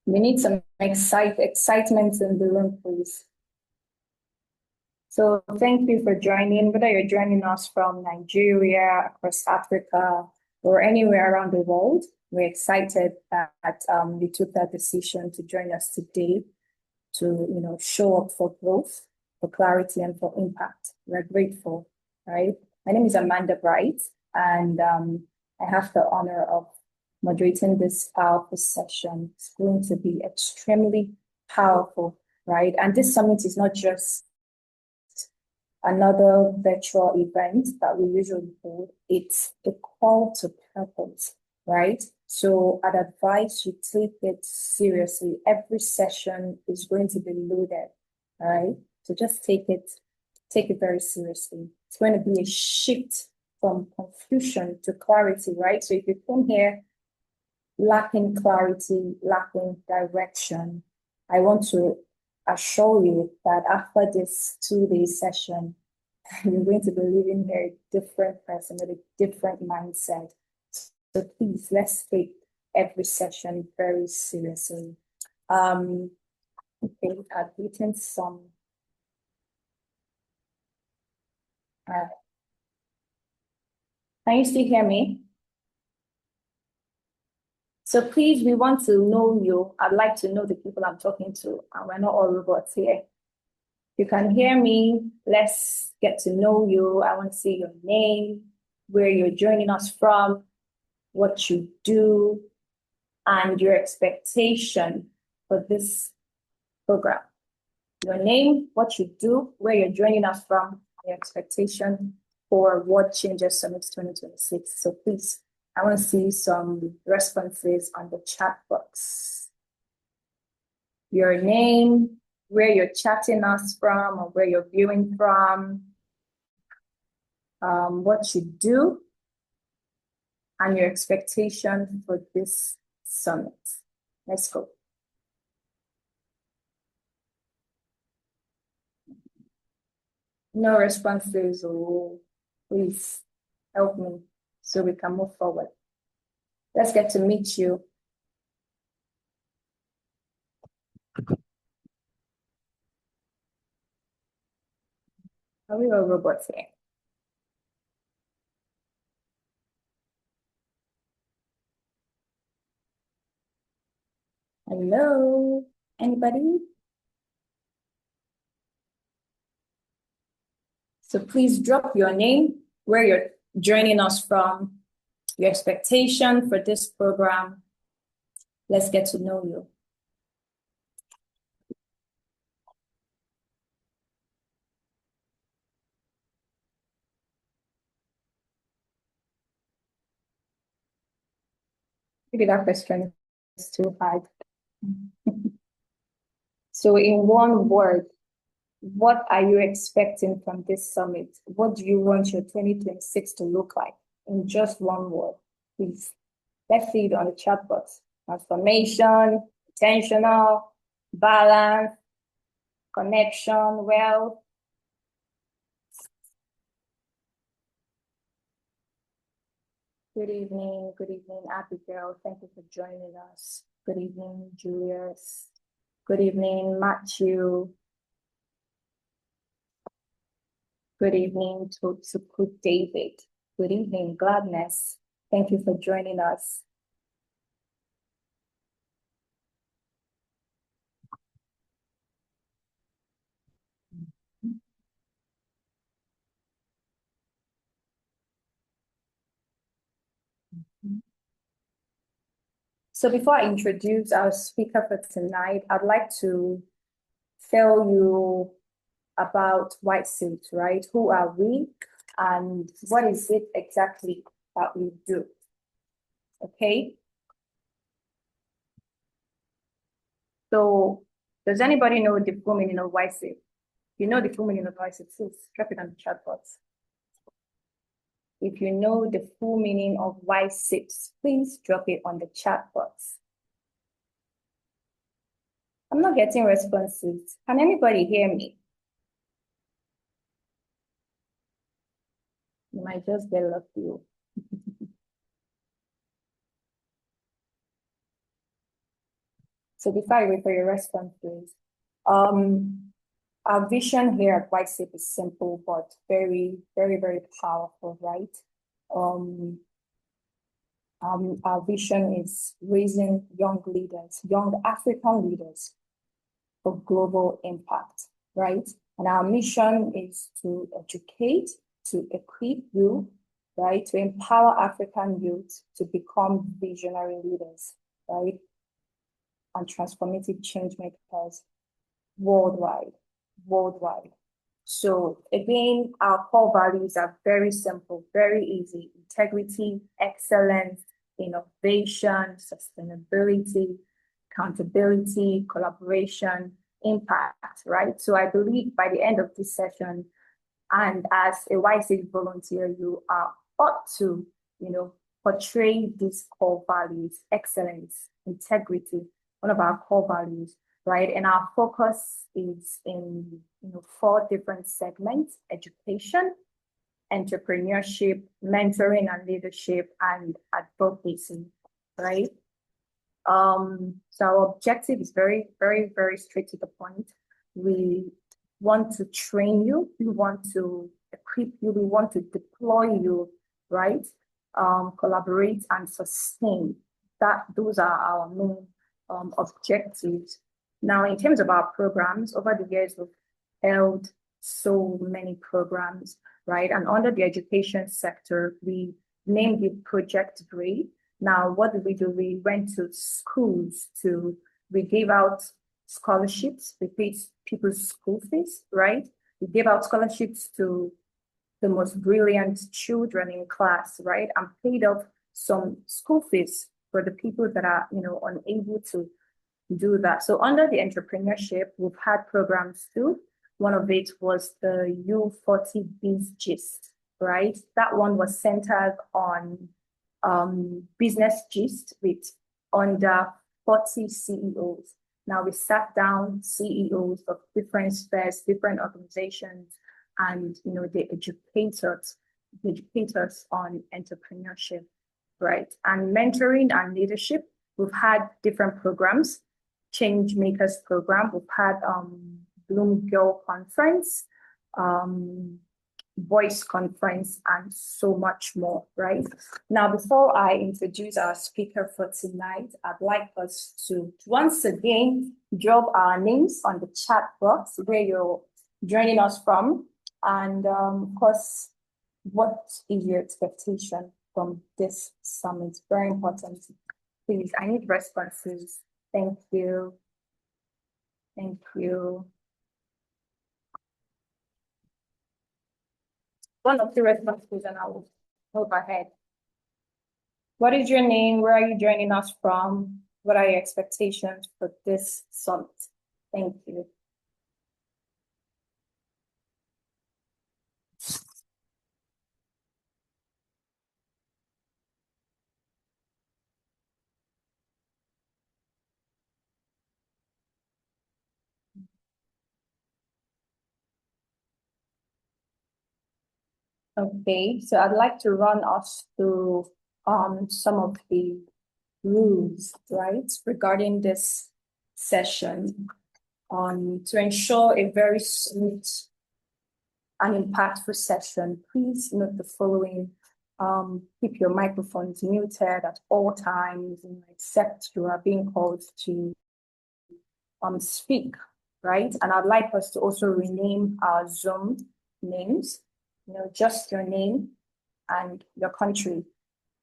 We need some excitement in the room, please. So thank you for joining, whether you're joining us from Nigeria, across Africa, or anywhere around the world. We're excited that you took that decision to join us today to show up for growth, for clarity, and for impact. We're grateful, right? My name is Amanda Bright, and I have the honor of moderating this powerful session. It's going to be extremely powerful, right? And this summit is not just another virtual event that we usually hold. It's a call to purpose, right? So I'd advise you take it seriously. Every session is going to be loaded, all right? So just take it very seriously. It's going to be a shift from confusion to clarity, right? So if you come here lacking clarity, lacking direction, I want to assure you that after this 2-day session, you're going to be living here a different person with a different mindset. So please, let's take every session very seriously. Okay, I've written some. Can you still hear me? So please, we want to know you. I'd like to know the people I'm talking to, and we're not all robots here. You can hear me. Let's get to know you. I want to see your name, where you're joining us from, what you do, and your expectation for this program. Your name, what you do, where you're joining us from, your expectation for What Changes Summit 2026. So please, I want to see some responses on the chat box. Your name, where you're chatting us from or where you're viewing from, what you do, and your expectation for this summit. Let's go. No responses, oh, please help me so we can move forward. Let's get to meet you. Are we all robots here? Hello, anybody? So please drop your name, where you're joining us from, your expectation for this program. Let's get to know you. Maybe that question is too hard. So in one word, what are you expecting from this summit? What do you want your 2026 to look like? In just one word, please. Let's see it on the chat box. Transformation, intentional, balance, connection, wealth. Good evening, Abigail. Thank you for joining us. Good evening, Julius. Good evening, Matthew. Good evening, Totsuku David. Good evening, Gladness. Thank you for joining us. So before I introduce our speaker for tonight, I'd like to tell you about White Suit, right? Who are we and what is it exactly that we do? Okay. So does anybody know the full meaning of White Suit? You know the full meaning of White Suit, please drop it on the chat box. If you know the full meaning of White Suit, please drop it on the chat box. I'm not getting responses. Can anybody hear me? You might just get lucky. So before I wait for your response, please. Our vision here at WiseSafe is simple, but very, very, very powerful, right? Our vision is raising young leaders, young African leaders for global impact, right? And our mission is to educate, to equip you, right? To empower African youth to become visionary leaders, right? And transformative change makers worldwide. So again, our core values are very simple, very easy: integrity, excellence, innovation, sustainability, accountability, collaboration, impact, right? So I believe by the end of this session, and as a WiseSafe volunteer, you are ought to, portray these core values: excellence, integrity, one of our core values, right? And our focus is in, 4 different segments: education, entrepreneurship, mentoring and leadership, and advocacy, right? So our objective is very, very, very straight to the point. We want to train you, we want to equip you, we want to deploy you, right? Collaborate and sustain. Those are our main objectives. Now, in terms of our programs, over the years, we've held so many programs, right? And under the education sector, we named it Project Grade. Now, what did we do? We went to schools we gave out scholarships, we paid people's school fees, right? We gave out scholarships to the most brilliant children in class, right? And paid off some school fees for the people that are, unable to do that. So under the entrepreneurship, we've had programs too. One of it was the U40 Biz Gist, right? That one was centered on business gist with under 40 CEOs. Now we sat down CEOs of different spheres, different organizations, and they educate us on entrepreneurship, right? And mentoring and leadership, we've had different programs. Change Makers program, we've had Bloom Girl Conference, Voice Conference, and so much more, right? Now, before I introduce our speaker for tonight, I'd like us to once again drop our names on the chat box where you're joining us from. And of course, what is your expectation from this summit? Very important. Please, I need responses. Thank you. Thank you. One of the responses, and I will move ahead. What is your name? Where are you joining us from? What are your expectations for this summit? Thank you. Okay, so I'd like to run us through some of the rules, right, regarding this session to ensure a very smooth and impactful session. Please note the following. Keep your microphones muted at all times, except you are being called to speak, right? And I'd like us to also rename our Zoom names, just your name and your country,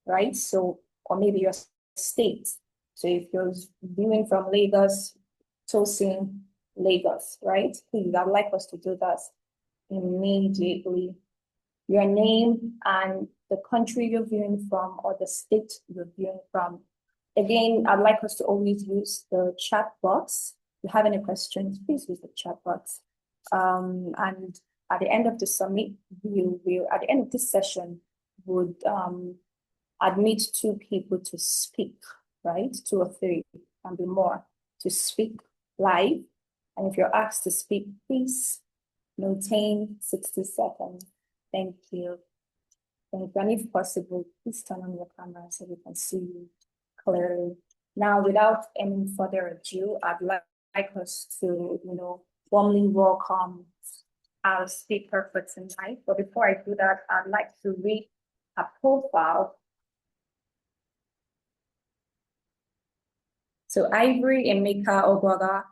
right? So, or maybe your state. So if you're viewing from Lagos, Tosin, Lagos, right? Please, I'd like us to do that immediately. Your name and the country you're viewing from or the state you're viewing from. Again, I'd like us to always use the chat box. If you have any questions, please use the chat box. And at the end of the summit, at the end of this session, would admit 2 people to speak, right? 2 or 3, can be more, to speak live. And if you're asked to speak, please maintain 60 seconds. Thank you. Thank you. And if possible, please turn on your camera so we can see you clearly. Now, without any further ado, I'd like us to, warmly welcome our speaker for tonight. But before I do that, I'd like to read a profile. So Ivory Emeka Ogwaga,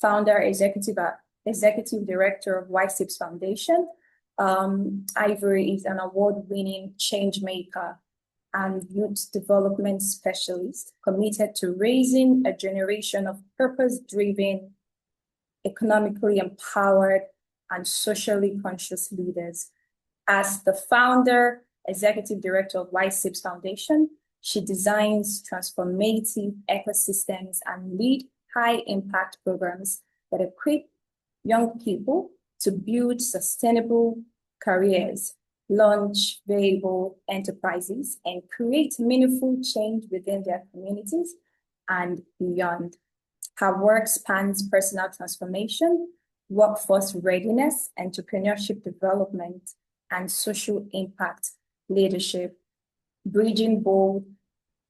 founder, executive director of YSIPS Foundation. Ivory is an award-winning change maker and youth development specialist committed to raising a generation of purpose-driven, economically empowered, and socially conscious leaders. As the founder, executive director of YSIPS Foundation, she designs transformative ecosystems and lead high-impact programs that equip young people to build sustainable careers, launch viable enterprises, and create meaningful change within their communities and beyond. Her work spans personal transformation, workforce readiness, entrepreneurship development, and social impact leadership, bridging bold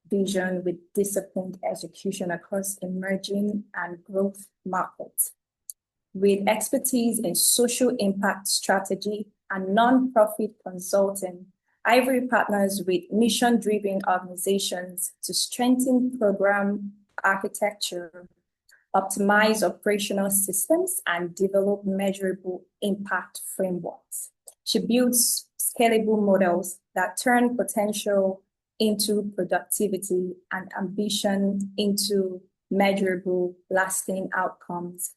vision with disciplined execution across emerging and growth markets. With expertise in social impact strategy and nonprofit consulting, Ivory partners with mission-driven organizations to strengthen program architecture, optimize operational systems, and develop measurable impact frameworks. She builds scalable models that turn potential into productivity and ambition into measurable, lasting outcomes.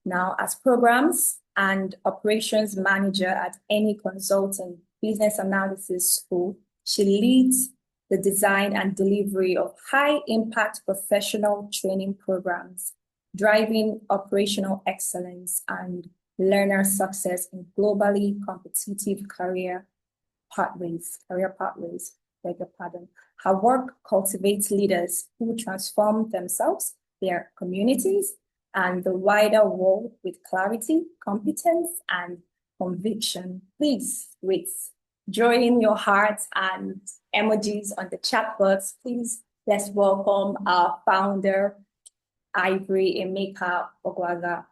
Now, as programs and operations manager at any consulting business analysis school, she leads the design and delivery of high-impact professional training programs, driving operational excellence and learner success in globally competitive career pathways. Beg your pardon. Her work cultivates leaders who transform themselves, their communities, and the wider world with clarity, competence, and conviction. Please, with joy in your heart and emojis on the chat box, please let's welcome our founder, Ivory Emeka Ogwaga.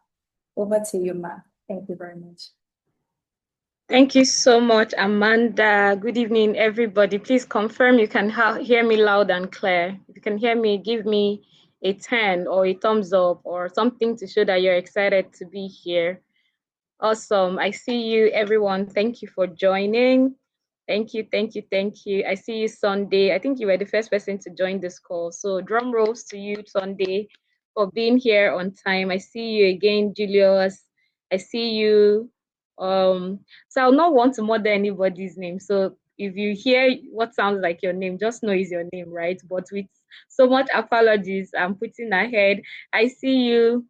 Over to you, Ma. Thank you very much. Thank you so much, Amanda. Good evening, everybody. Please confirm you can hear me loud and clear. If you can hear me, give me a 10 or a thumbs up or something to show that you're excited to be here. Awesome. I see you, everyone. Thank you for joining. Thank you. I see you, Sunday. I think you were the first person to join this call. So drum rolls to you, Sunday, for being here on time. I see you again, Julius. I see you. So I'll not want to murder anybody's name. So if you hear what sounds like your name, just know it's your name, right? But with so much apologies, I'm putting ahead. I see you,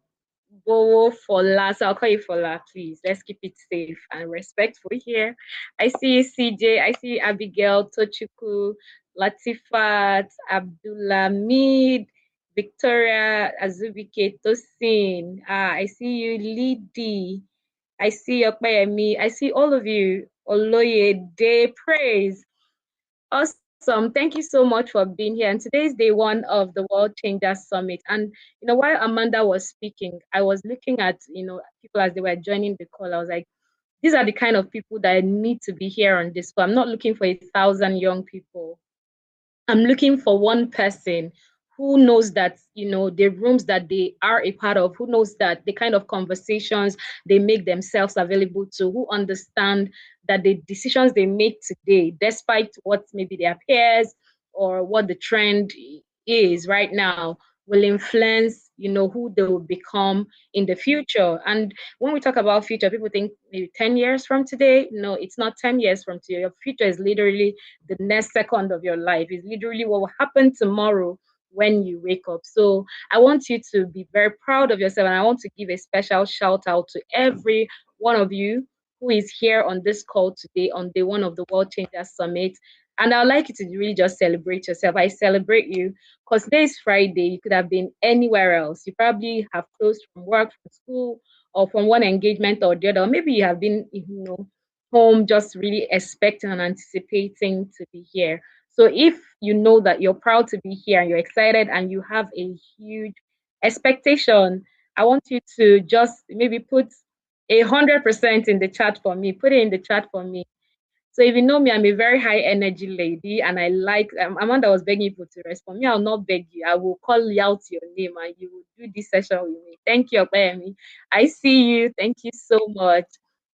Bowo Fola. So I'll call you Fola, please. Let's keep it safe and respectful here. I see you, CJ. I see you, Abigail, Tochuku, Latifat, Abdulhamid, Victoria, Azubike, Tosin. I see you, Lidi. I see Okpayemi. I see all of you. Oloye, Day Praise. Awesome. Thank you so much for being here. And today is day one of the World Changers Summit. And, while Amanda was speaking, I was looking at, people as they were joining the call. I was like, these are the kind of people that need to be here on this call. I'm not looking for 1,000 young people. I'm looking for one person who knows that, the rooms that they are a part of, who knows that the kind of conversations they make themselves available to, who understand that the decisions they make today, despite what maybe their peers or what the trend is right now, will influence, who they will become in the future. And when we talk about future, people think maybe 10 years from today. No, it's not 10 years from today. Your future is literally the next second of your life. It's literally what will happen tomorrow when you wake up. So I want you to be very proud of yourself. And I want to give a special shout out to every one of you who is here on this call today on day one of the World Changers Summit. And I'd like you to really just celebrate yourself. I celebrate you because today is Friday. You could have been anywhere else. You probably have closed from work, from school, or from one engagement or the other. Or maybe you have been, home just really expecting and anticipating to be here. So if you know that you're proud to be here and you're excited and you have a huge expectation, I want you to just maybe put 100% in the chat for me. Put it in the chat for me. So if you know me, I'm a very high energy lady, and I like Amanda was begging people to respond. Me, I'll not beg you. I will call you out your name, and you will do this session with me. Thank you, Opeyemi. I see you. Thank you so much.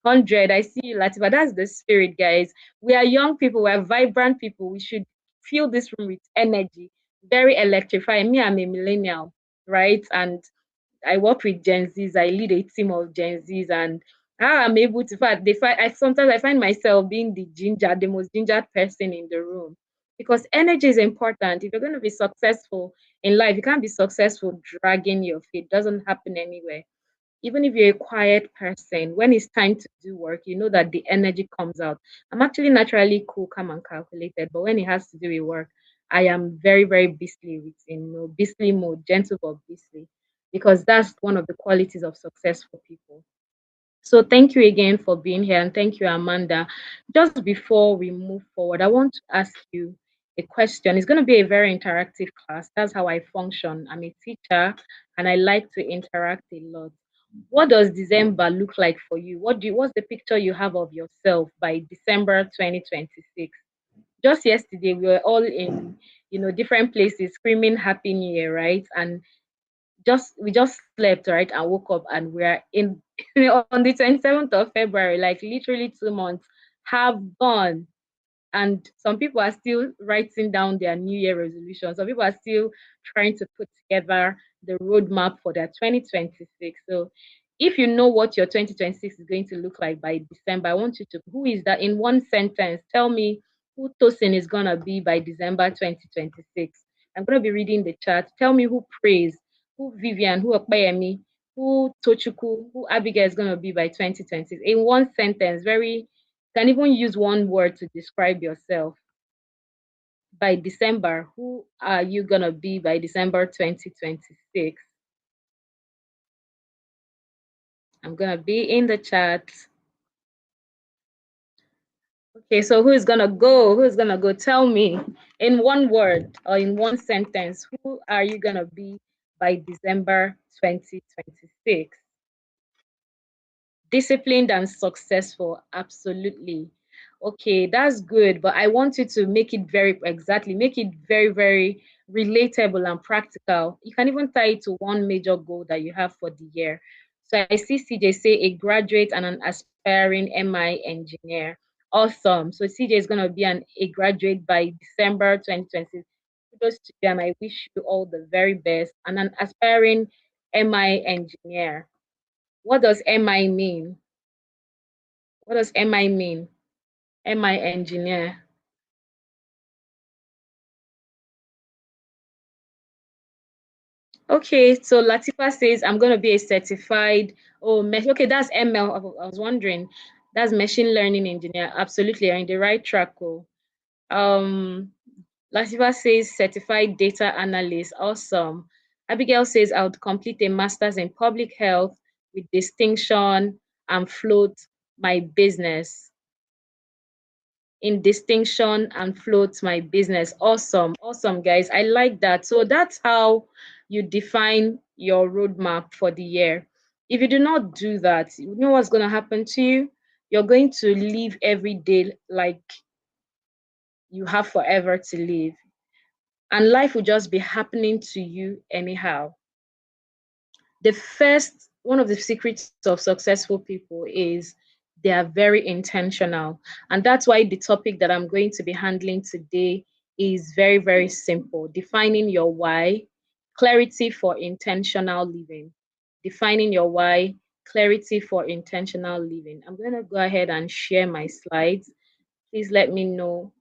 100. I see you, Latifa. That's the spirit, guys. We are young people. We are vibrant people. We should fill this room with energy. Very electrifying. Me, I'm a millennial, right? And I work with Gen Zs. I lead a team of Gen Zs, and how I'm able to find. I sometimes I find myself being the most gingered person in the room, because energy is important. If you're going to be successful in life, you can't be successful dragging your feet. It doesn't happen anywhere. Even if you're a quiet person, when it's time to do work, you know that the energy comes out. I'm actually naturally cool, calm, and calculated, but when it has to do with work, I am very, very beastly with beastly mode, gentle but beastly, because that's one of the qualities of successful people. So thank you again for being here, and thank you, Amanda. Just before we move forward, I want to ask you a question. It's going to be a very interactive class. That's how I function. I'm a teacher and I like to interact a lot. What does December look like for you? What's the picture you have of yourself by December 2026? Just yesterday we were all in different places screaming happy new year, right? And we just slept, right, and woke up, and we're in on the 27th of February, like literally 2 months have gone, and some people are still writing down their new year resolutions. Some people are still trying to put together the roadmap for their 2026. So if you know what your 2026 is going to look like by December, I want you to, who is that in one sentence? Tell me who Tosin is going to be by December 2026. I'm going to be reading the chat. Tell me who Praise, who Vivian, who Opeyemi, who Tochuku, who Abigail is going to be by 2026. In one sentence, very can even use one word to describe yourself. By December, who are you going to be by December 2026? I'm going to be in the chat. Okay, so who is going to go? Who is going to go? Tell me in one word or in one sentence, who are you going to be by December 2026? Disciplined and successful, absolutely. Okay, that's good, but I want you to make it make it very, very relatable and practical. You can even tie it to one major goal that you have for the year. So I see CJ say a graduate and an aspiring MI engineer. Awesome. So CJ is going to be a graduate by December 2020. Kudos to you, and I wish you all the very best. And an aspiring MI engineer. What does MI mean? What does MI mean? MI engineer. Okay, so Latifa says I'm going to be a certified. Oh, okay, that's ML. I was wondering. That's machine learning engineer. Absolutely, you're in the right track. Oh. Latifa says certified data analyst. Awesome. Abigail says I would complete a master's in public health with distinction and float my business. In distinction and float my business. Awesome, guys. I like that. So that's how you define your roadmap for the year. If you do not do that, you know what's going to happen to you? You're going to live every day like you have forever to live, and life will just be happening to you anyhow. The first one of the secrets of successful people is they are very intentional, and that's why the topic that I'm going to be handling today is very, very simple: defining your why, clarity for intentional living. Defining your why, clarity for intentional living. I'm going to go ahead and share my slides. Please let me know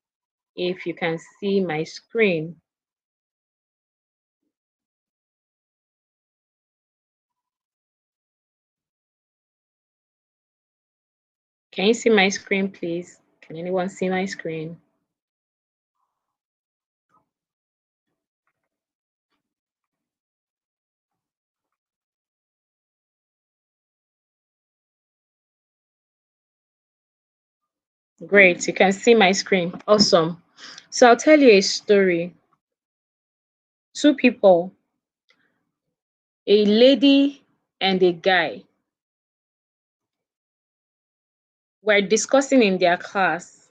if you can see my screen. Can you see my screen, please? Can anyone see my screen? Great, you can see my screen. Awesome. So I'll tell you a story. Two people, a lady and a guy, were discussing in their class,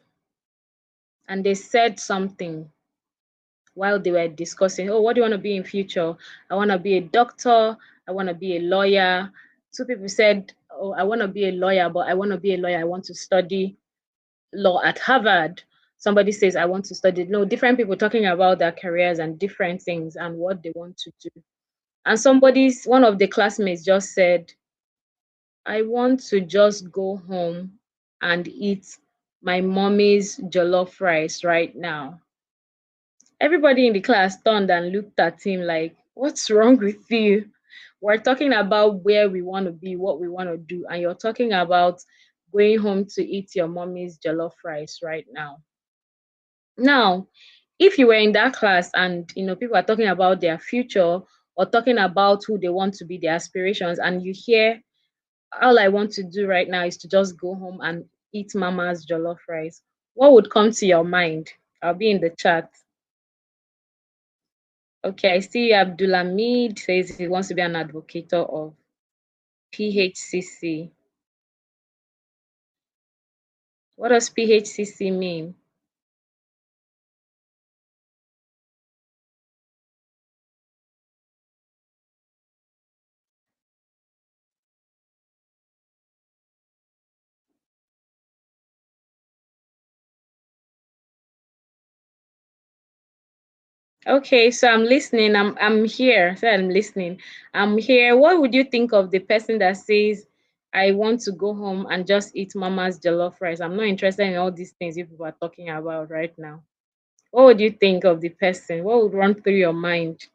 and they said something while they were discussing. Oh, what do you want to be in future? I want to be a doctor. I want to be a lawyer. Two people said, oh, I want to be a lawyer, but I want to be a lawyer. I want to study law at Harvard. Somebody says, I want to study. No, different people talking about their careers and different things and what they want to do. And one of the classmates just said, I want to just go home and eat my mommy's jollof rice right now. Everybody in the class turned and looked at him like, what's wrong with you? We're talking about where we want to be, what we want to do, and you're talking about going home to eat your mommy's jollof rice right now. Now, if you were in that class and people are talking about their future or talking about who they want to be, their aspirations, and you hear, all I want to do right now is to just go home and eat mama's jollof rice, what would come to your mind? I'll be in the chat. Okay, I see Abdulhamid says he wants to be an advocate of PHCC. What does PHCC mean? Okay, so I'm listening. I'm here. So I'm listening. I'm here. What would you think of the person that says, I want to go home and just eat mama's jollof rice? I'm not interested in all these things you people are talking about right now. What would you think of the person? What would run through your mind?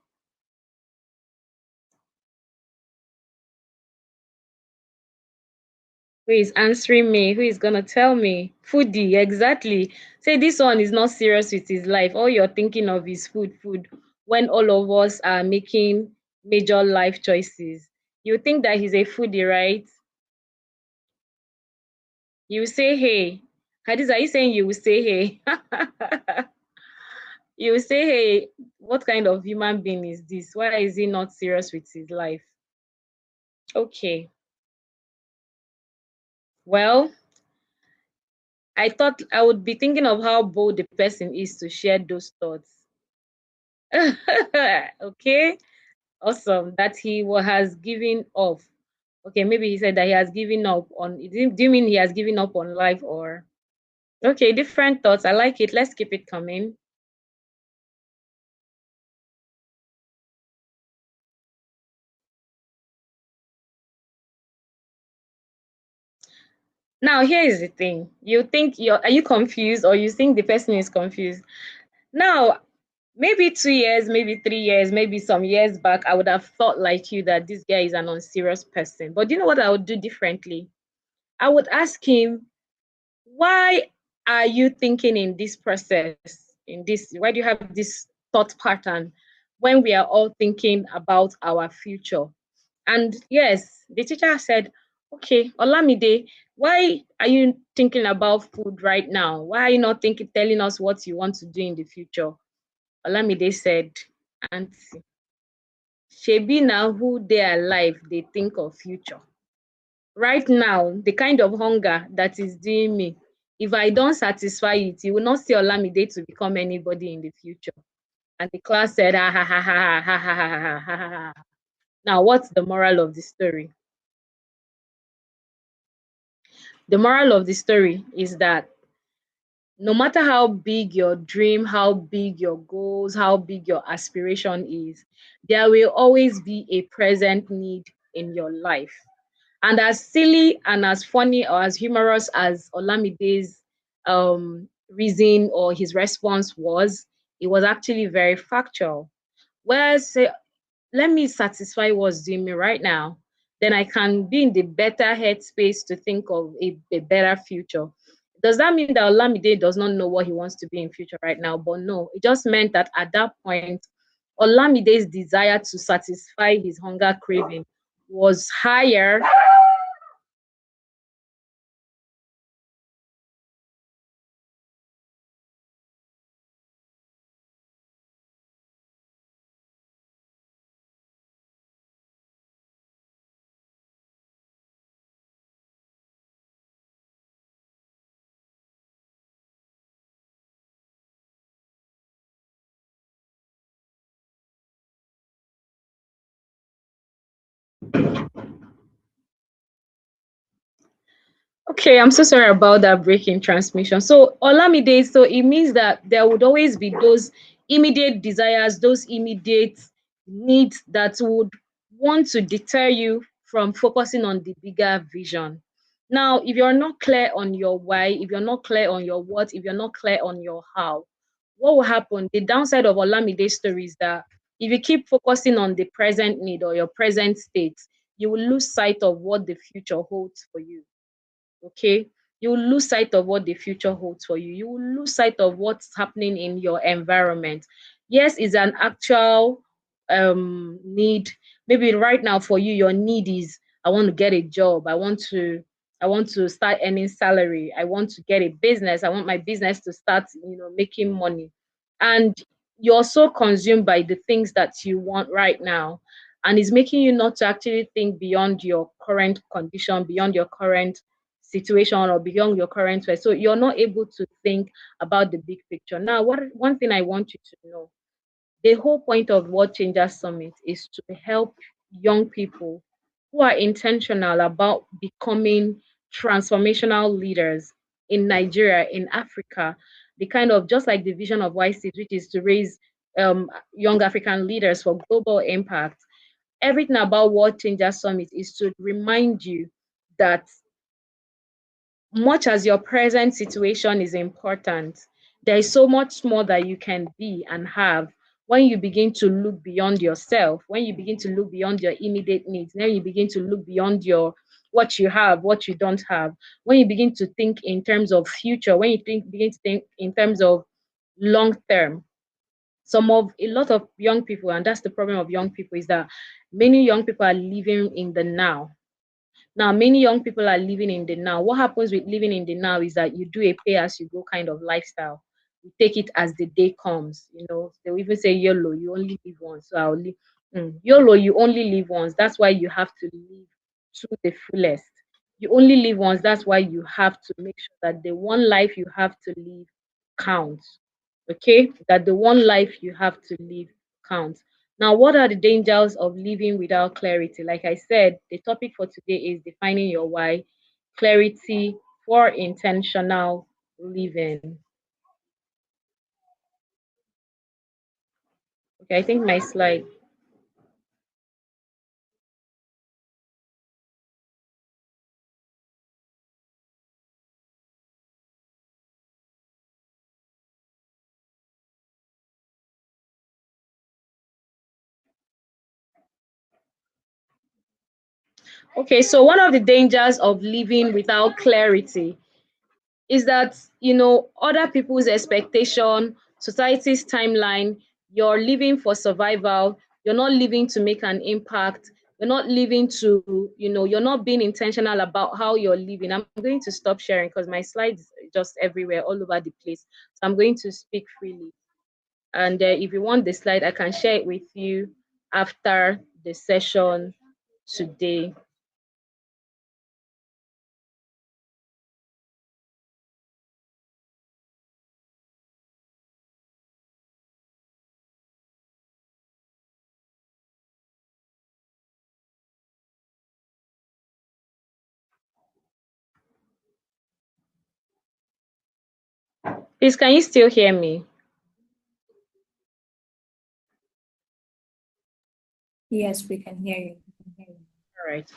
Who is answering me? Who is gonna tell me? Foodie, exactly. Say this one is not serious with his life. All you're thinking of is food. When all of us are making major life choices, you think that he's a foodie, right? You say hey. Hadiza, are you saying you will say hey? You will say hey. What kind of human being is this? Why is he not serious with his life? Okay. Well, I thought I would be thinking of how bold the person is to share those thoughts. Okay, awesome. That has given up. Okay, maybe he said that he has given up on. Do you mean he has given up on life or? Okay, different thoughts. I like it. Let's keep it coming. Now, here is the thing. You think are you confused or you think the person is confused? Now, maybe 2 years, maybe 3 years, maybe some years back, I would have thought like you that this guy is an unserious person. But do you know what I would do differently? I would ask him, why are you thinking in this process? Why do you have this thought pattern when we are all thinking about our future? And yes, the teacher said, okay, Olamide, why are you thinking about food right now? Why are you not telling us what you want to do in the future? Olamide said, Auntie, shebi na who they alive, they think of future. Right now, the kind of hunger that is doing me, if I don't satisfy it, you will not see Olamide to become anybody in the future. And the class said, ha ha ha ha ha ha ha ha ha ha. Now, what's the moral of the story? The moral of the story is that no matter how big your dream, how big your goals, how big your aspiration is, there will always be a present need in your life. And as silly and as funny or as humorous as Olamide's reason or his response was, it was actually very factual. Whereas, let me satisfy what's doing me right now, then I can be in the better headspace to think of a better future. Does that mean that Olamide does not know what he wants to be in future right now? But no, it just meant that at that point, Olamide's desire to satisfy his hunger craving was higher. Okay, I'm so sorry about that breaking transmission. So Olamide, so it means that there would always be those immediate desires, those immediate needs that would want to deter you from focusing on the bigger vision. Now, if you're not clear on your why, if you're not clear on your what, if you're not clear on your how, what will happen? The downside of Olamide's story is that if you keep focusing on the present need or your present state, you will lose sight of what the future holds for you. Okay, you will lose sight of what the future holds for you. You will lose sight of what's happening in your environment. Yes, it's an actual need. Maybe right now for you, your need is I want to get a job. I want to start earning salary. I want to get a business. I want my business to start, making money. And you're so consumed by the things that you want right now, and it's making you not to actually think beyond your current condition, beyond your current situation, or beyond your current way. So you're not able to think about the big picture. Now, what one thing I want you to know, the whole point of World Changers Summit is to help young people who are intentional about becoming transformational leaders in Nigeria, in Africa, the kind of just like the vision of YC, which is to raise young African leaders for global impact. Everything about World Changers Summit is to remind you that much as your present situation is important, there is so much more that you can be and have when you begin to look beyond yourself, when you begin to look beyond your immediate needs, then you begin to look beyond your what you have, what you don't have, when you begin to think in terms of future, when you begin to think in terms of long term. A lot of young people, and that's the problem of young people, is that many young people are living in the now. Now, many young people are living in the now. What happens with living in the now is that you do a pay as you go kind of lifestyle. You take it as the day comes. They will even say YOLO, you only live once. So I'll live. YOLO, you only live once. That's why you have to live to the fullest. You only live once. That's why you have to make sure that the one life you have to live counts. Okay? That the one life you have to live counts. Now, what are the dangers of living without clarity? Like I said, the topic for today is defining your why, clarity for intentional living. Okay, I think my slide. Okay, so one of the dangers of living without clarity is that other people's expectation, society's timeline. You're living for survival. You're not living to make an impact. You're not living to, you're not being intentional about how you're living. I'm going to stop sharing because my slides are just everywhere, all over the place. So I'm going to speak freely. And if you want the slide, I can share it with you after the session today. Please, can you still hear me? Yes, we can hear you. All right.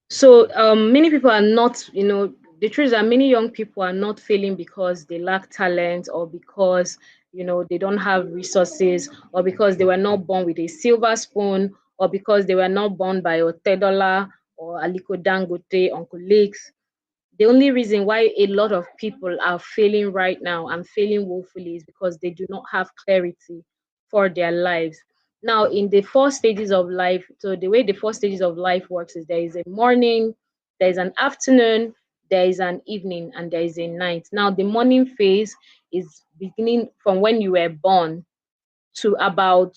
So many people are not, the truth is that many young people are not failing because they lack talent, or because they don't have resources, or because they were not born with a silver spoon, or because they were not born by Otedola or Aliko Dangote, Uncle Lakes. The only reason why a lot of people are failing right now and failing woefully is because they do not have clarity for their lives. Now, in the four stages of life, so the way the four stages of life works is there is a morning, there is an afternoon, there is an evening, and there is a night. Now, the morning phase is beginning from when you were born to about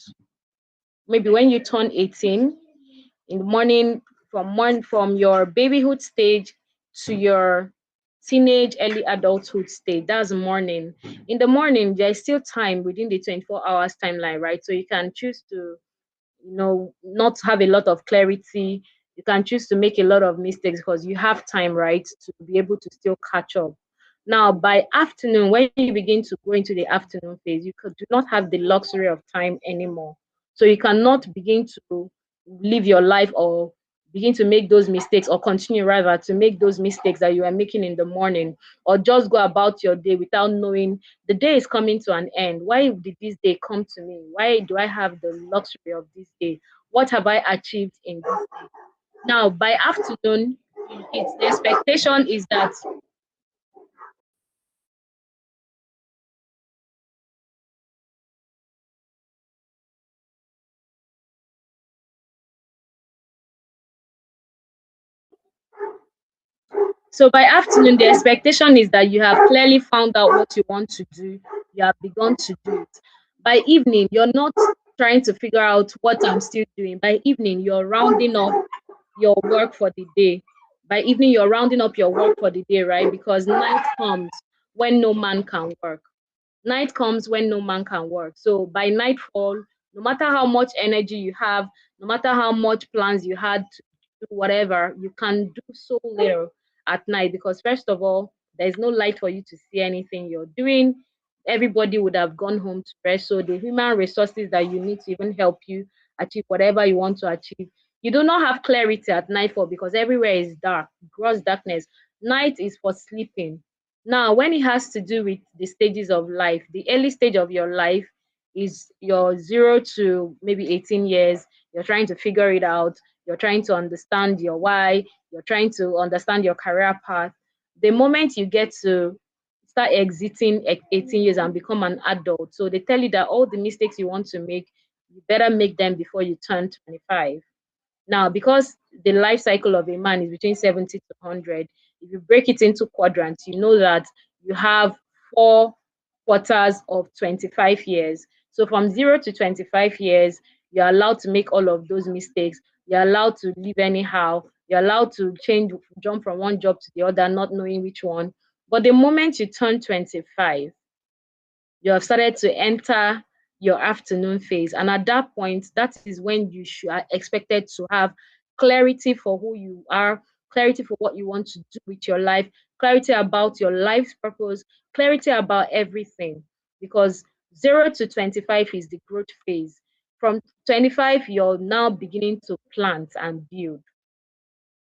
maybe when you turn 18 in the morning, from your babyhood stage to your teenage early adulthood stage. That's morning. In the morning, there's still time within the 24 hours timeline, right? So you can choose to not have a lot of clarity. You can choose to make a lot of mistakes because you have time, right, to be able to still catch up. Now, by afternoon, when you begin to go into the afternoon phase, do not have the luxury of time anymore. So you cannot begin to live your life or begin to make those mistakes, or continue rather to make those mistakes that you are making in the morning, or just go about your day without knowing the day is coming to an end. Why did this day come to me? Why do I have the luxury of this day? What have I achieved in this day? Now, by afternoon, the expectation is that. So by afternoon, the expectation is that you have clearly found out what you want to do. You have begun to do it. By evening, you're not trying to figure out what I'm still doing. By evening, you're rounding up your work for the day. By evening, you're rounding up your work for the day, right? Because night comes when no man can work. Night comes when no man can work. So by nightfall, no matter how much energy you have, no matter how much plans you had to do whatever, you can do so little at night because, first of all, there's no light for you to see anything you're doing. Everybody would have gone home to rest. So the human resources that you need to even help you achieve whatever you want to achieve, you do not have clarity at nightfall because everywhere is dark, gross darkness. Night is for sleeping. Now, when it has to do with the stages of life, the early stage of your life is your 0 to maybe 18 years. You're trying to figure it out. You're trying to understand your why. You're trying to understand your career path. The moment you get to start exiting 18 years and become an adult, so they tell you that all the mistakes you want to make, you better make them before you turn 25. Now, because the life cycle of a man is between 70 to 100, if you break it into quadrants, you know that you have 4 quarters of 25 years. So from 0 to 25 years, you're allowed to make all of those mistakes. You're allowed to live anyhow. You're allowed to jump from one job to the other, not knowing which one. But the moment you turn 25, you have started to enter your afternoon phase. And at that point, that is when you should are expected to have clarity for who you are, clarity for what you want to do with your life, clarity about your life's purpose, clarity about everything. Because 0 to 25 is the growth phase. From 25, you're now beginning to plant and build,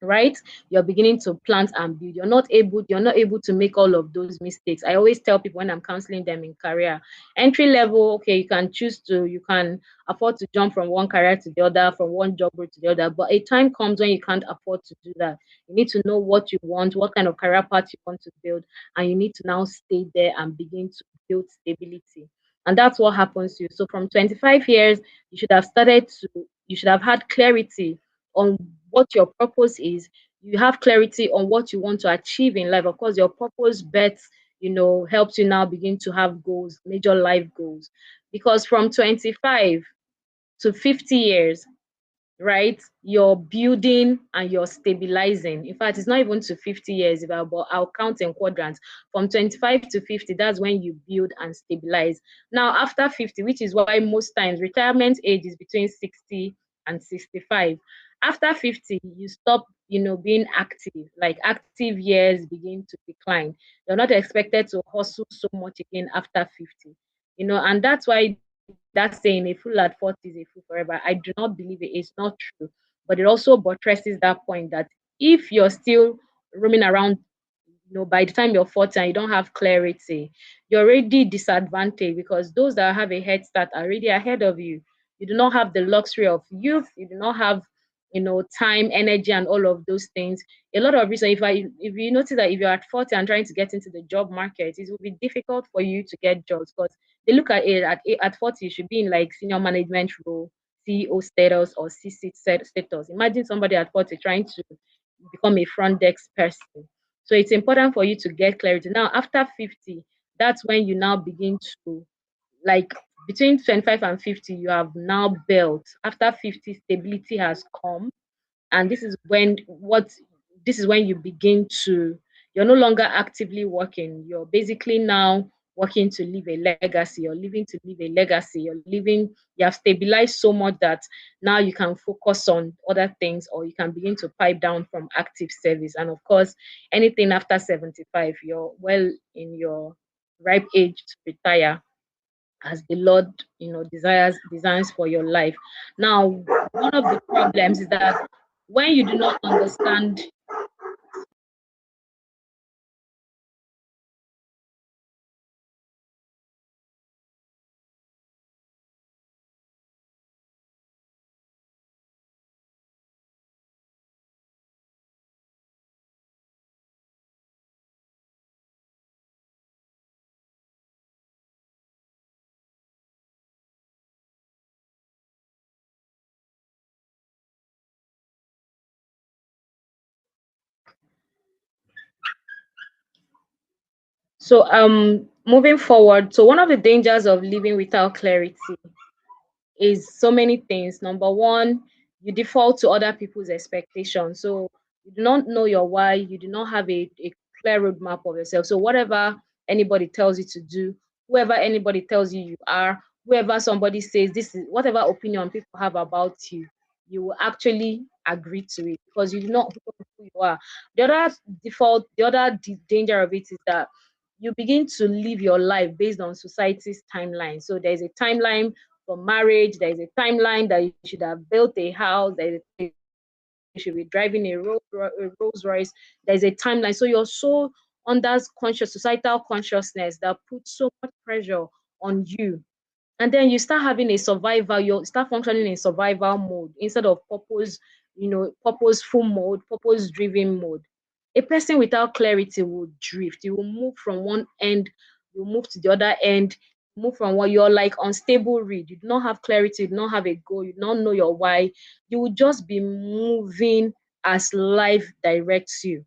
right? You're beginning to plant and build. You're not able to make all of those mistakes. I always tell people when I'm counseling them in career entry level, okay, you can afford to jump from one career to the other, from one job role to the other, but a time comes when you can't afford to do that. You need to know what you want, what kind of career path you want to build, and you need to now stay there and begin to build stability. And that's what happens to you. So from 25 years, you should have had clarity on what your purpose is. You have clarity on what you want to achieve in life. Of course, your purpose bets, helps you now begin to have goals, major life goals. Because from 25 to 50 years, right, you're building and you're stabilizing. In fact, it's not even to 50 years, but I'll count in quadrants. From 25 to 50, that's when you build and stabilize. Now, after 50, which is why most times retirement age is between 60 and 65. After 50, you stop, being active. Like active years begin to decline. You're not expected to hustle so much again after 50. And that's why that saying, a fool at 40 is a fool forever. I do not believe it. It's not true. But it also buttresses that point that if you're still roaming around, by the time you're 40 and you don't have clarity, you're already disadvantaged because those that have a head start are already ahead of you. You do not have the luxury of youth. You do not have, time, energy, and all of those things. A lot of reason, if you notice that if you're at 40 and trying to get into the job market, it will be difficult for you to get jobs because they look at it at 40, you should be in like senior management role, CEO status, or status. Imagine somebody at 40 trying to become a front desk person. So it's important for you to get clarity. Now, after 50, that's when you now begin to, like, between 25 and 50, you have now built. After 50, stability has come. And this is when you begin to, you're no longer actively working. You're basically now working to leave a legacy, you're living to leave a legacy, you have stabilized so much that now you can focus on other things, or you can begin to pipe down from active service. And of course, anything after 75, you're well in your ripe age to retire as the Lord, designs for your life. Now, one of the problems is that when you do not understand. So, moving forward, so one of the dangers of living without clarity is so many things. Number one, you default to other people's expectations. So you do not know your why, you do not have a clear roadmap of yourself. So whatever anybody tells you to do, whoever anybody tells you you are, whoever somebody says this is, whatever opinion people have about you, you will actually agree to it because you do not know who you are. The other danger of it is that you begin to live your life based on society's timeline. So there's a timeline for marriage, there is a timeline that you should have built a house, you should be driving a Rolls Royce. There's a timeline. So you're so under societal consciousness that puts so much pressure on you. And then you start having a survival, you start functioning in survival mode instead of purposeful mode, purpose driven mode. A person without clarity will drift. You will move from one end, you move to the other end, move from what you're like unstable read. You do not have clarity, you do not have a goal, you do not know your why. You will just be moving as life directs you.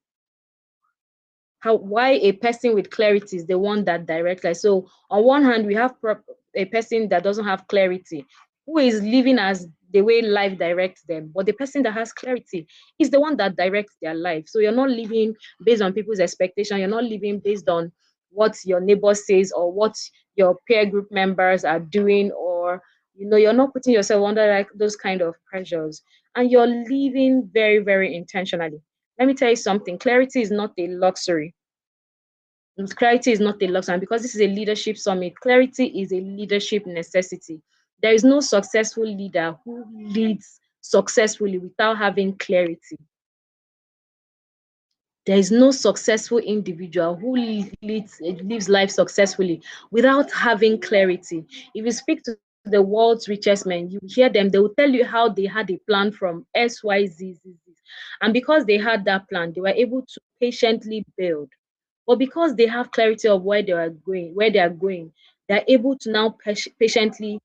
Why a person with clarity is the one that directs life. So on one hand, we have a person that doesn't have clarity, who is living as the way life directs them. But the person that has clarity is the one that directs their life. So you're not living based on people's expectation. You're not living based on what your neighbor says or what your peer group members are doing, or you're not putting yourself under like those kind of pressures, and you're living very, very intentionally. Let me tell you something. Clarity is not a luxury. Clarity is not a luxury. And because this is a leadership summit, clarity is a leadership necessity. There is no successful leader who leads successfully without having clarity. There is no successful individual who lives life successfully without having clarity. If you speak to the world's richest men, you hear them, they will tell you how they had a plan from S, Y, Z, Z, Z. And because they had that plan, they were able to patiently build. But because they have clarity of where they are going, they're able to now patiently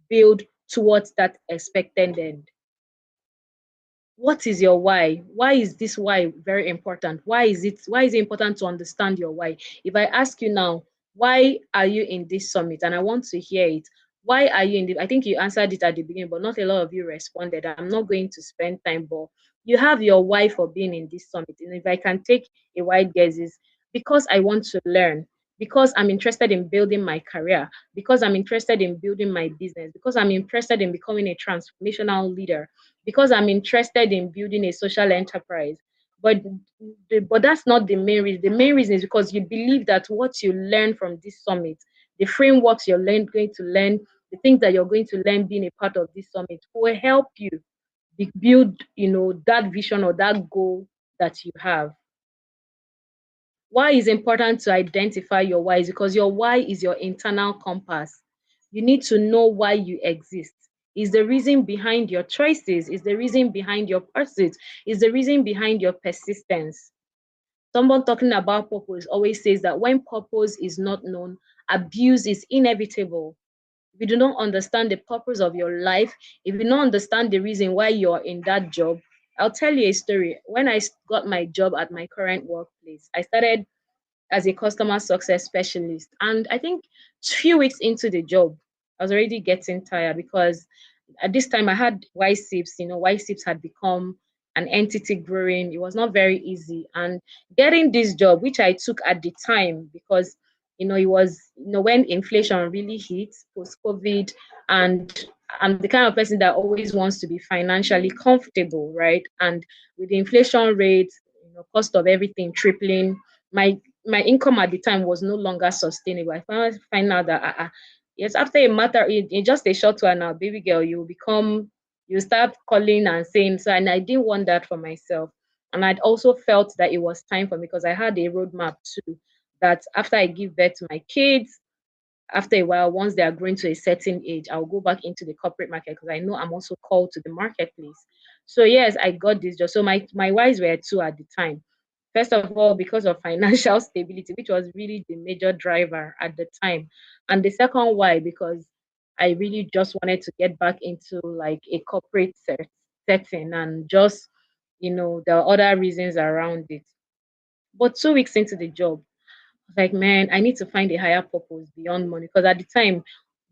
build towards that expected end. What is your why? Why is this why very important? Why is it important to understand your why? If I ask you now, why are you in this summit? And I want to hear it. Why are you in this? I think you answered it at the beginning, but not a lot of you responded. I'm not going to spend time, but you have your why for being in this summit. And if I can take a wide guess, is because I want to learn, because I'm interested in building my career, because I'm interested in building my business, because I'm interested in becoming a transformational leader, because I'm interested in building a social enterprise. But but that's not the main reason. The main reason is because you believe that what you learn from this summit, the frameworks going to learn, the things that you're going to learn being a part of this summit will help you build, that vision or that goal that you have. Why is important to identify your why is because your why is your internal compass. You need to know why you exist. Is the reason behind your choices, is the reason behind your pursuits, is the reason behind your persistence. Someone talking about purpose always says that when purpose is not known, abuse is inevitable. If you do not understand the purpose of your life, if you don't understand the reason why you're in that job, I'll tell you a story. When I got my job at my current workplace, I started as a customer success specialist. And I think a few weeks into the job, I was already getting tired because at this time I had Y-SIPs. Y-SIPs had become an entity growing. It was not very easy. And getting this job, which I took at the time because it was, when inflation really hit post-COVID, and I'm the kind of person that always wants to be financially comfortable, right? And with the inflation rate, cost of everything tripling, my income at the time was no longer sustainable. I find out that yes, after a matter in just a short while now, baby girl, you start calling and saying so, and I didn't want that for myself. And I'd also felt that it was time for me because I had a roadmap too, that after I give birth to my kids, after a while, once they are growing to a certain age, I'll go back into the corporate market because I know I'm also called to the marketplace. So yes, I got this job. So my wives were two at the time. First of all, because of financial stability, which was really the major driver at the time. And the second why, because I really just wanted to get back into like a corporate setting, and just, there are other reasons around it. But 2 weeks into the job, like, man, I need to find a higher purpose beyond money. Because at the time,